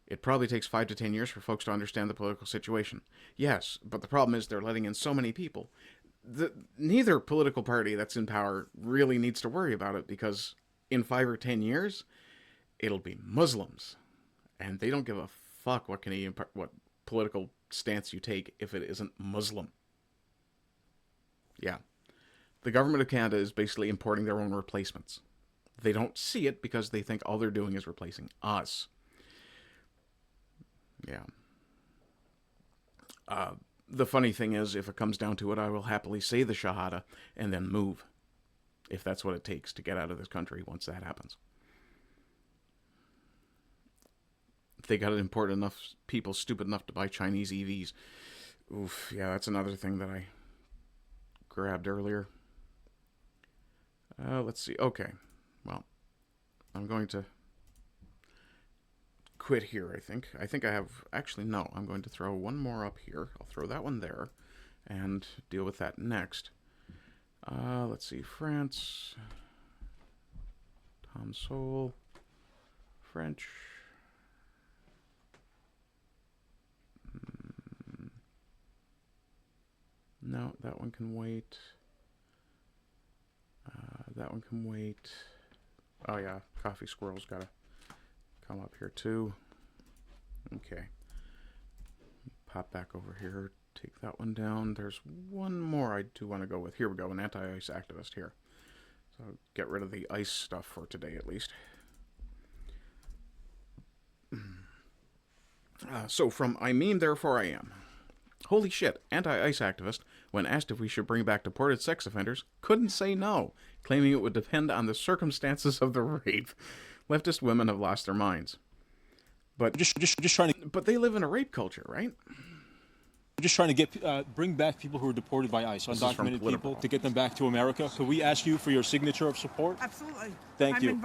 It probably takes 5 to 10 years for folks to understand the political situation. Yes, but the problem is they're letting in so many people. Neither political party that's in power really needs to worry about it, because in 5 or 10 years, it'll be Muslims. And they don't give a fuck what political stance you take if it isn't Muslim. Yeah. The government of Canada is basically importing their own replacements. They don't see it because they think all they're doing is replacing us. Yeah. The funny thing is, if it comes down to it, I will happily say the Shahada and then move. If that's what it takes to get out of this country once that happens. They got to import enough people stupid enough to buy Chinese EVs. Oof, yeah, that's another thing that I grabbed earlier. Let's see. Okay. Well, I'm going to quit here, I think. I think I have... Actually, no. I'm going to throw one more up here. I'll throw that one there and deal with that next. Let's see. France. Tom Sowell. French. No, that one can wait. That one can wait. Oh yeah, Coffee Squirrel's gotta come up here too. Okay. Pop back over here, take that one down. There's one more I do want to go with. Here we go, an anti-ice activist here. So get rid of the ice stuff for today at least. So from I mean therefore I am. Holy shit, anti-ice activist, when asked if we should bring back deported sex offenders, couldn't say no, claiming it would depend on the circumstances of the rape. Leftist women have lost their minds. But just trying to... But they live in a rape culture, right? We're just trying to bring back people who are deported by ICE, undocumented people, to get them back to America. Could we ask you for your signature of support? Absolutely. Thank you.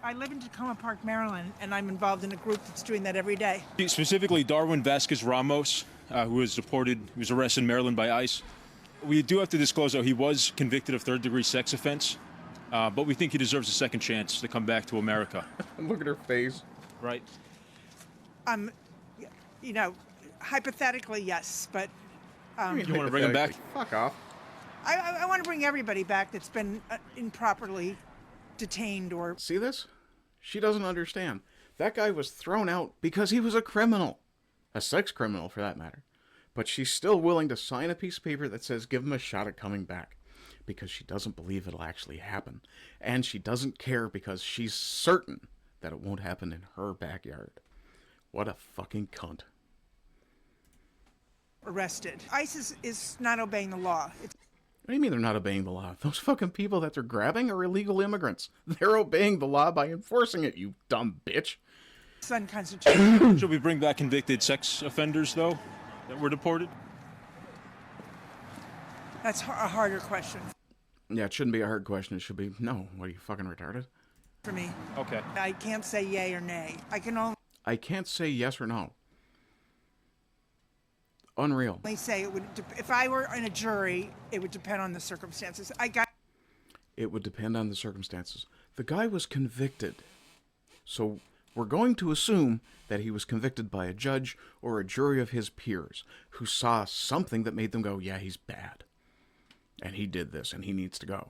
I live in Tacoma Park, Maryland, and I'm involved in a group that's doing that every day. Specifically, Darwin Vasquez Ramos, who was deported, who was arrested in Maryland by ICE. We do have to disclose, though, he was convicted of third-degree sex offense. But we think he deserves a second chance to come back to America. Look at her face. Right. You know, hypothetically, yes, but You want to bring him back? Fuck off. I want to bring everybody back that's been improperly detained or... See this? She doesn't understand. That guy was thrown out because he was a criminal. A sex criminal, for that matter. But she's still willing to sign a piece of paper that says give him a shot at coming back. Because she doesn't believe it'll actually happen. And she doesn't care because she's certain that it won't happen in her backyard. What a fucking cunt. Arrested. ICE is not obeying the law. What do you mean they're not obeying the law? Those fucking people that they're grabbing are illegal immigrants. They're obeying the law by enforcing it, you dumb bitch. It's unconstitutional. Should we bring back convicted sex offenders, though, that were deported? That's a harder question Yeah, it shouldn't be a hard question. It should be, no. What are you, fucking retarded? for me. Okay. I can't say yay or nay. I can only I can't say yes or no. Unreal. say it would. If I were in a jury, it would depend on the circumstances. It would depend on the circumstances. The guy was convicted. So we're going to assume that he was convicted by a judge or a jury of his peers who saw something that made them go, yeah, he's bad. And he did this, and he needs to go.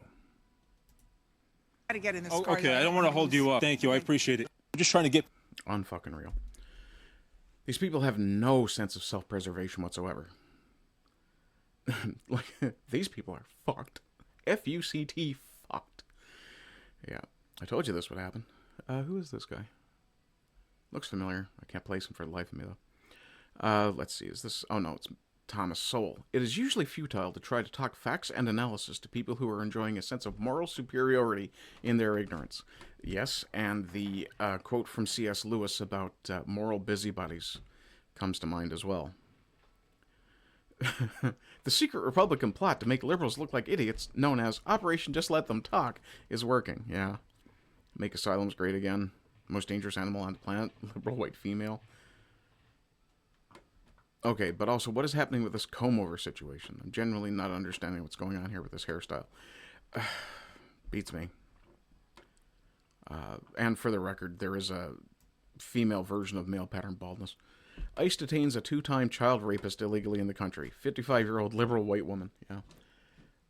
Got to get in this. Okay, I don't want to hold you up. Thank you, I appreciate it. I'm just trying to get... Unfucking real. These people have no sense of self-preservation whatsoever. Like, these people are fucked. F-U-C-T, fucked. Yeah, I told you this would happen. Who is this guy? Looks familiar. I can't place him for the life of me, though. Let's see, is this... Oh, no, it's Thomas Sowell. It is usually futile to try to talk facts and analysis to people who are enjoying a sense of moral superiority in their ignorance. Yes, and the quote from C.S. Lewis about moral busybodies comes to mind as well. The secret Republican plot to make liberals look like idiots, known as Operation Just Let Them Talk, is working. Yeah. Make asylums great again. Most dangerous animal on the planet. Liberal white female. Okay, but also, what is happening with this comb-over situation? I'm generally not understanding what's going on here with this hairstyle. Beats me. And for the record, there is a female version of male pattern baldness. ICE detains a 2-time child rapist illegally in the country. 55-year-old liberal white woman. Yeah.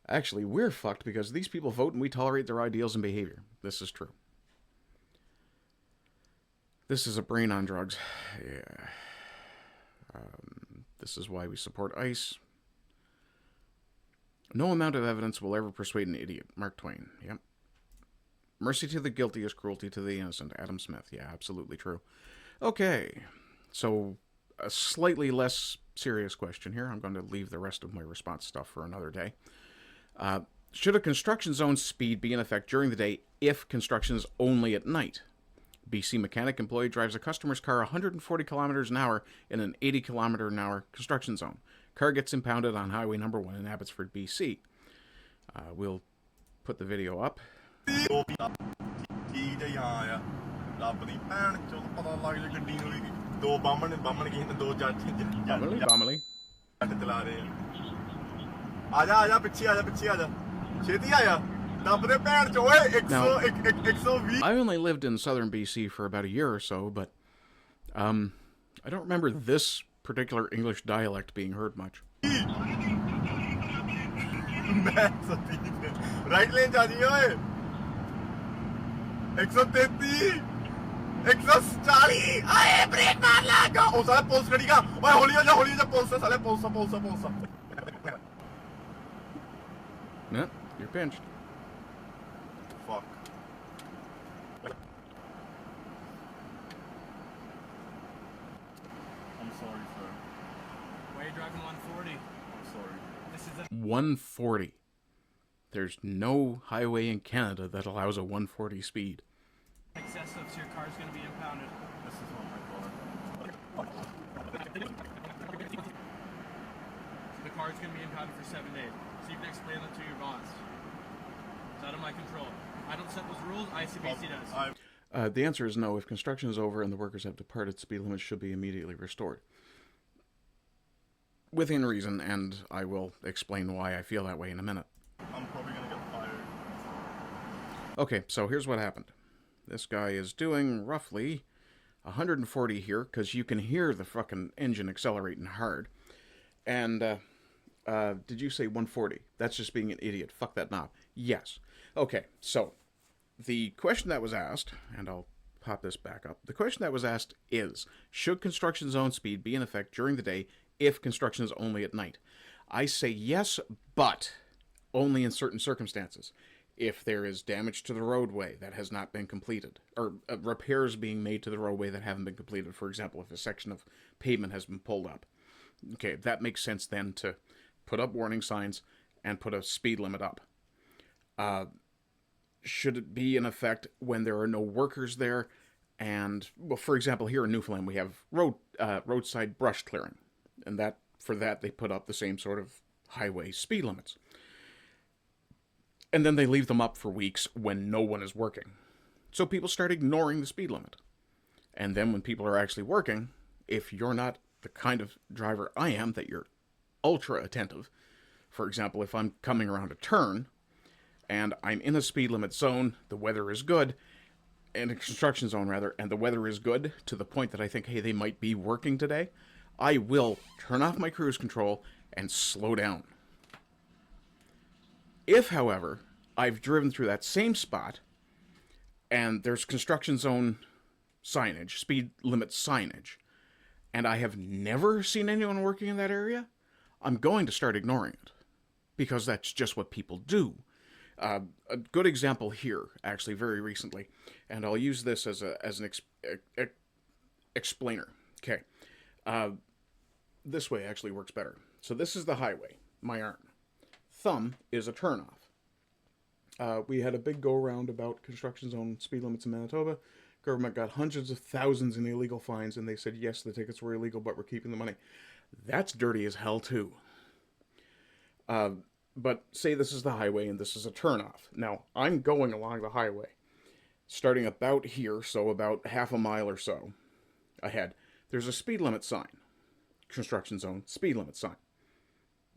Actually, we're fucked because these people vote and we tolerate their ideals and behavior. This is true. This is a brain on drugs. Yeah. This is why we support ICE. No amount of evidence will ever persuade an idiot. Mark Twain. Yep. Mercy to the guilty is cruelty to the innocent. Adam Smith. Yeah, absolutely true. Okay. So, a slightly less serious question here. I'm going to leave the rest of my response stuff for another day. Should a construction zone speed be in effect during the day if construction is only at night? BC mechanic employee drives a customer's car 140 kilometers an hour in an 80 kilometer an hour construction zone. Car gets impounded on Highway number 1 in Abbotsford, BC. We'll put the video up. Bummely. Now, I only lived in southern BC for about a year or so, but I don't remember this particular English dialect being heard much. Right lane जा रही है 133 140 आए break मार ला का ओ साला police खड़ी का ओए होली हो जा पुलिस साले police Yeah, you're pinched. Fuck. I'm sorry, sir. Why are you driving 140? I'm sorry. This is a 140. There's no highway in Canada that allows a 140 speed. excessive, so your car's going to be impounded. This is not my car. So the car's going to be impounded for 7 days. So you can explain that to your boss. It's out of my control. I don't set those rules, ICBC does. The answer is no. If construction is over and the workers have departed, speed limits should be immediately restored. Within reason, and I will explain why I feel that way in a minute. I'm probably going to get fired. Okay, so here's what happened. This guy is doing roughly 140 here, because you can hear the fucking engine accelerating hard. And, did you say 140? That's just being an idiot. Fuck that knob. Yes. Okay, so, the question that was asked, and I'll pop this back up. The question that was asked is, should construction zone speed be in effect during the day if construction is only at night? I say yes, but only in certain circumstances. If there is damage to the roadway that has not been completed, or repairs being made to the roadway that haven't been completed, for example, if a section of pavement has been pulled up. Okay, that makes sense then to put up warning signs and put a speed limit up. Should it be in effect when there are no workers there? And, well, for example, here in Newfoundland we have roadside brush clearing, and that for that they put up the same sort of highway speed limits. And then they leave them up for weeks when no one is working. So people start ignoring the speed limit. And then when people are actually working, if you're not the kind of driver I am, that you're ultra attentive, for example, if I'm coming around a turn, and I'm in a speed limit zone, the weather is good, in a construction zone rather, and the weather is good to the point that I think, hey, they might be working today, I will turn off my cruise control and slow down. If, however, I've driven through that same spot and there's construction zone signage, speed limit signage, and I have never seen anyone working in that area, I'm going to start ignoring it, because that's just what people do. A good example here, actually, very recently, and I'll use this as an explainer. Okay, this way actually works better. So this is the highway, my arm. Thumb is a turnoff. We had a big go-around about construction zone speed limits in Manitoba. Government got hundreds of thousands in illegal fines, and they said, yes, the tickets were illegal, but we're keeping the money. That's dirty as hell, too. But say this is the highway, and this is a turnoff. Now, I'm going along the highway, starting about here, so about half a mile or so ahead. There's a speed limit sign. Construction zone, speed limit sign.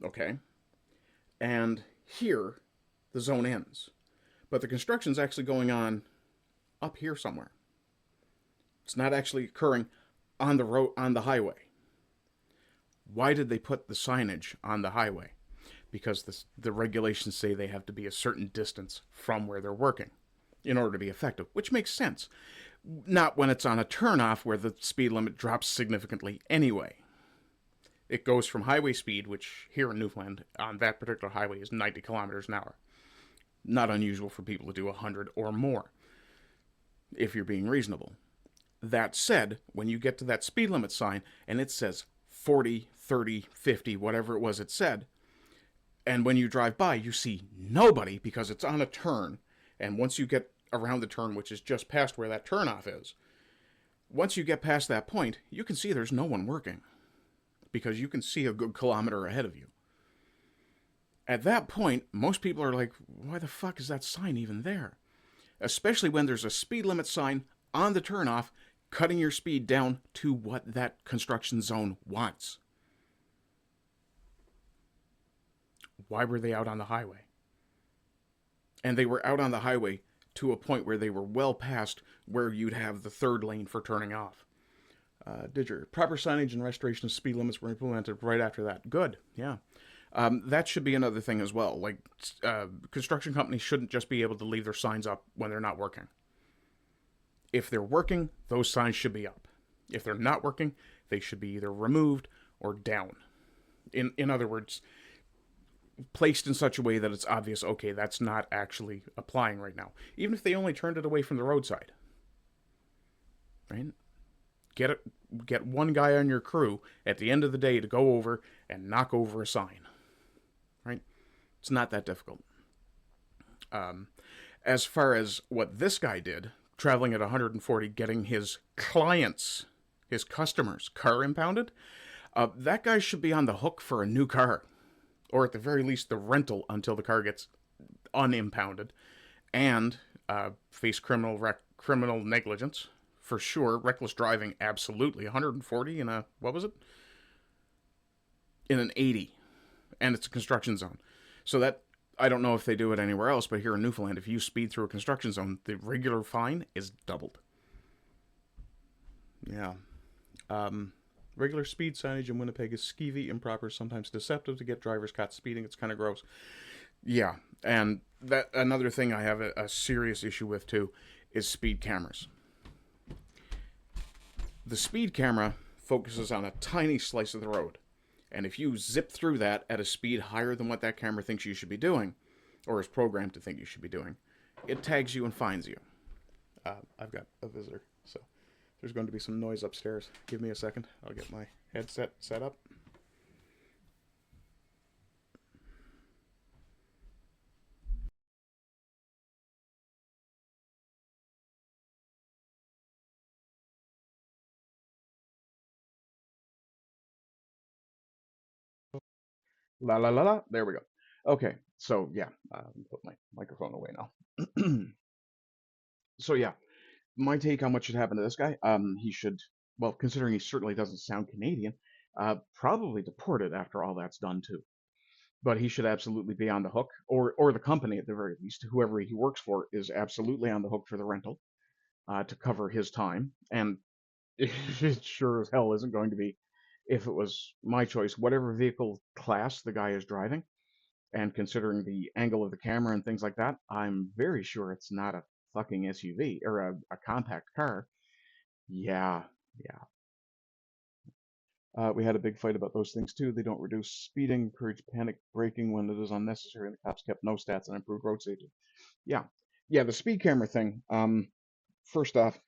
Okay? And here, the zone ends. But the construction's actually going on up here somewhere. It's not actually occurring on the road, on the highway. Why did they put the signage on the highway? Because the regulations say they have to be a certain distance from where they're working in order to be effective, which makes sense. Not when it's on a turnoff where the speed limit drops significantly anyway. It goes from highway speed, which here in Newfoundland, on that particular highway, is 90 kilometers an hour. Not unusual for people to do 100 or more, if you're being reasonable. That said, when you get to that speed limit sign, and it says 40, 30, 50, whatever it was it said, and when you drive by, you see nobody because it's on a turn, and once you get around the turn, which is just past where that turnoff is, once you get past that point, you can see there's no one working, because you can see a good kilometer ahead of you. At that point, most people are like, why the fuck is that sign even there? Especially when there's a speed limit sign on the turnoff, cutting your speed down to what that construction zone wants. Why were they out on the highway? And they were out on the highway to a point where they were well past where you'd have the third lane for turning off. Did your proper signage and restoration of speed limits were implemented right after that? Good, yeah. That should be another thing as well. Like, construction companies shouldn't just be able to leave their signs up when they're not working. If they're working, those signs should be up. If they're not working, they should be either removed or down. In other words, placed in such a way that it's obvious, okay, that's not actually applying right now. Even if they only turned it away from the roadside. Right? Get one guy on your crew at the end of the day to go over and knock over a sign. Right? It's not that difficult. As far as what this guy did, traveling at 140, getting his clients, his customers' car impounded, that guy should be on the hook for a new car. Or at the very least, the rental until the car gets unimpounded. And face criminal negligence, for sure. Reckless driving, absolutely. 140 in a, what was it? In an 80. And it's a construction zone. So that I don't know if they do it anywhere else, but here in Newfoundland, if you speed through a construction zone, the regular fine is doubled. Yeah. Regular speed signage in Winnipeg is skeevy, improper, sometimes deceptive to get drivers caught speeding. It's kind of gross. Yeah, and that another thing I have a serious issue with too is speed cameras. The speed camera focuses on a tiny slice of the road, and if you zip through that at a speed higher than what that camera thinks you should be doing, or is programmed to think you should be doing, it tags you and fines you. I've got a visitor, so there's going to be some noise upstairs. Give me a second. I'll get my headset set up. La la la la. There we go. Okay, so yeah, put my microphone away now. So yeah, my take on what should happen to this guy. He should, well, considering he certainly doesn't sound Canadian, probably deported after all that's done too. But he should absolutely be on the hook, or the company at the very least, whoever he works for is absolutely on the hook for the rental to cover his time. And it sure as hell isn't going to be, if it was my choice, whatever vehicle class the guy is driving. And considering the angle of the camera and things like that, I'm very sure it's not a fucking SUV or a compact car. Yeah, yeah. We had a big fight about those things too. They don't reduce speeding, encourage panic braking when it is unnecessary, and the cops kept no stats on improved road safety. Yeah, yeah. The speed camera thing. First off,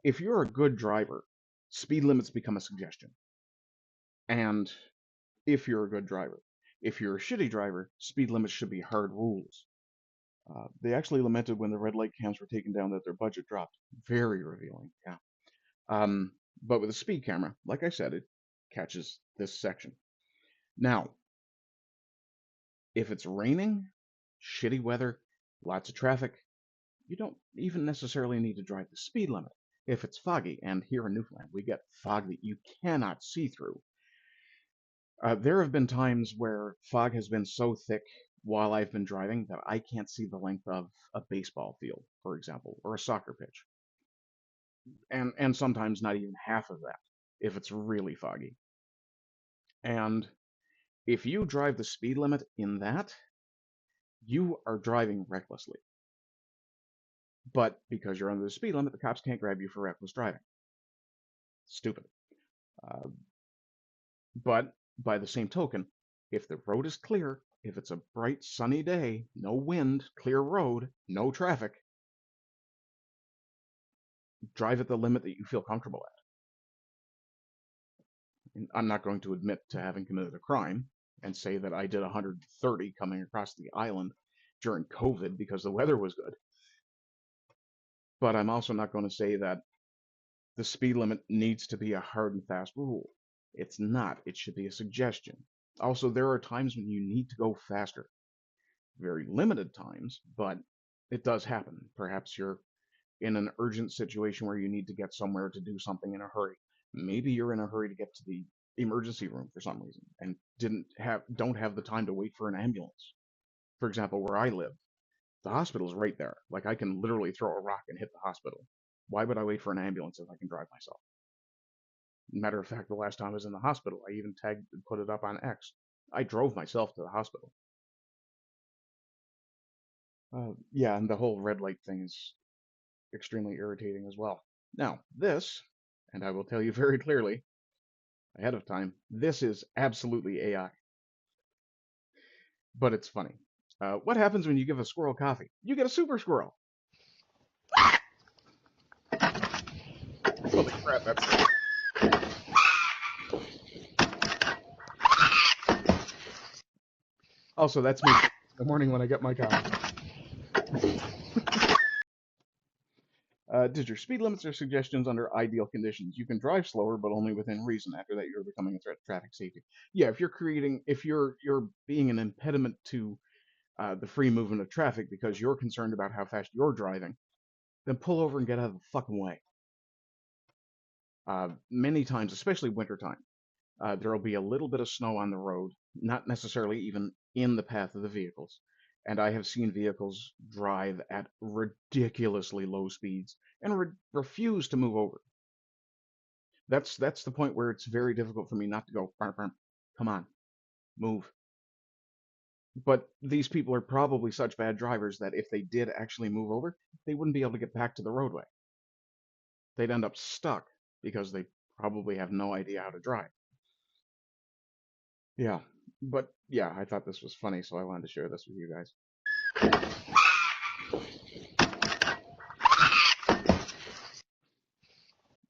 if you're a good driver, speed limits become a suggestion. And if you're a good driver, if you're a shitty driver, speed limits should be hard rules. They actually lamented when the red light cams were taken down that their budget dropped. Very revealing, yeah. But with a speed camera, like I said, it catches this section. Now, if it's raining, shitty weather, lots of traffic, you don't even necessarily need to drive the speed limit. If it's foggy, and here in Newfoundland, we get fog that you cannot see through. There have been times where fog has been so thick while I've been driving that I can't see the length of a baseball field, for example, or a soccer pitch. And sometimes not even half of that if it's really foggy. And if you drive the speed limit in that, you are driving recklessly. But because you're under the speed limit, the cops can't grab you for reckless driving. Stupid. But by the same token, if the road is clear, if it's a bright sunny day, no wind, clear road, no traffic, drive at the limit that you feel comfortable at. And I'm not going to admit to having committed a crime and say that I did 130 coming across the island during COVID because the weather was good. But I'm also not going to say that the speed limit needs to be a hard and fast rule. It's not. It should be a suggestion. Also, there are times when you need to go faster. Very limited times, but it does happen. Perhaps you're in an urgent situation where you need to get somewhere to do something in a hurry. Maybe you're in a hurry to get to the emergency room for some reason and don't have the time to wait for an ambulance. For example, where I live, the hospital's right there. Like I can literally throw a rock and hit the hospital. Why would I wait for an ambulance if I can drive myself? Matter of fact, the last time I was in the hospital, I even tagged and put it up on X. I drove myself to the hospital. Yeah, and the whole red light thing is extremely irritating as well. Now, this, and I will tell you very clearly, ahead of time, this is absolutely AI. But it's funny. What happens when you give a squirrel coffee? You get a super squirrel. Holy crap, that's... Also, that's me in the morning when I get my coffee. Did your speed limits or suggestions under ideal conditions? You can drive slower, but only within reason. After that, you're becoming a threat to traffic safety. Yeah, if you're being an impediment to the free movement of traffic because you're concerned about how fast you're driving, then pull over and get out of the fucking way. Many times, especially wintertime, there will be a little bit of snow on the road, not necessarily even in the path of the vehicles. And I have seen vehicles drive at ridiculously low speeds and refuse to move over. That's the point where it's very difficult for me not to go, "Burp, burp, come on, move." But these people are probably such bad drivers that if they did actually move over, they wouldn't be able to get back to the roadway. They'd end up stuck because they probably have no idea how to drive. Yeah, but yeah, I thought this was funny, so I wanted to share this with you guys.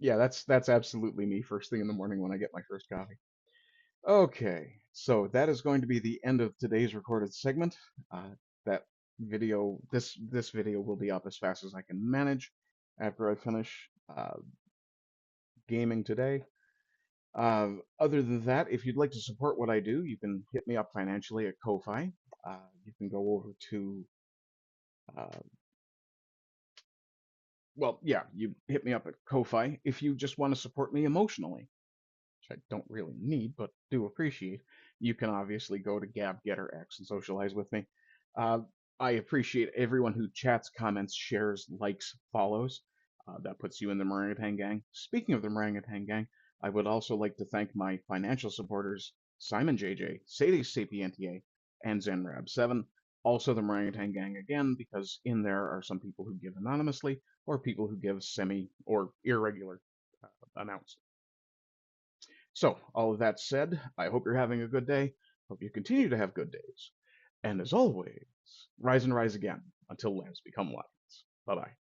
Yeah, that's absolutely me first thing in the morning when I get my first coffee. Okay, so that is going to be the end of today's recorded segment. That video, this video will be up as fast as I can manage after I finish gaming today. Other than that, if you'd like to support what I do, you can hit me up financially at Ko-Fi. You can go over to, well, yeah, you hit me up at Ko-Fi if you just want to support me emotionally, which I don't really need, but do appreciate. You can obviously go to Gab, GETTR, X, and socialize with me. I appreciate everyone who chats, comments, shares, likes, follows. That puts you in the Orangutan Gang. Speaking of the Orangutan Gang, I would also like to thank my financial supporters, Simon JJ, Sadie Sapientia, and Zenrab7. Also the Orangutan Gang again, because in there are some people who give anonymously, or people who give semi or irregular amounts. So, all of that said, I hope you're having a good day. Hope you continue to have good days. And as always, rise and rise again until lands become lions. Bye-bye.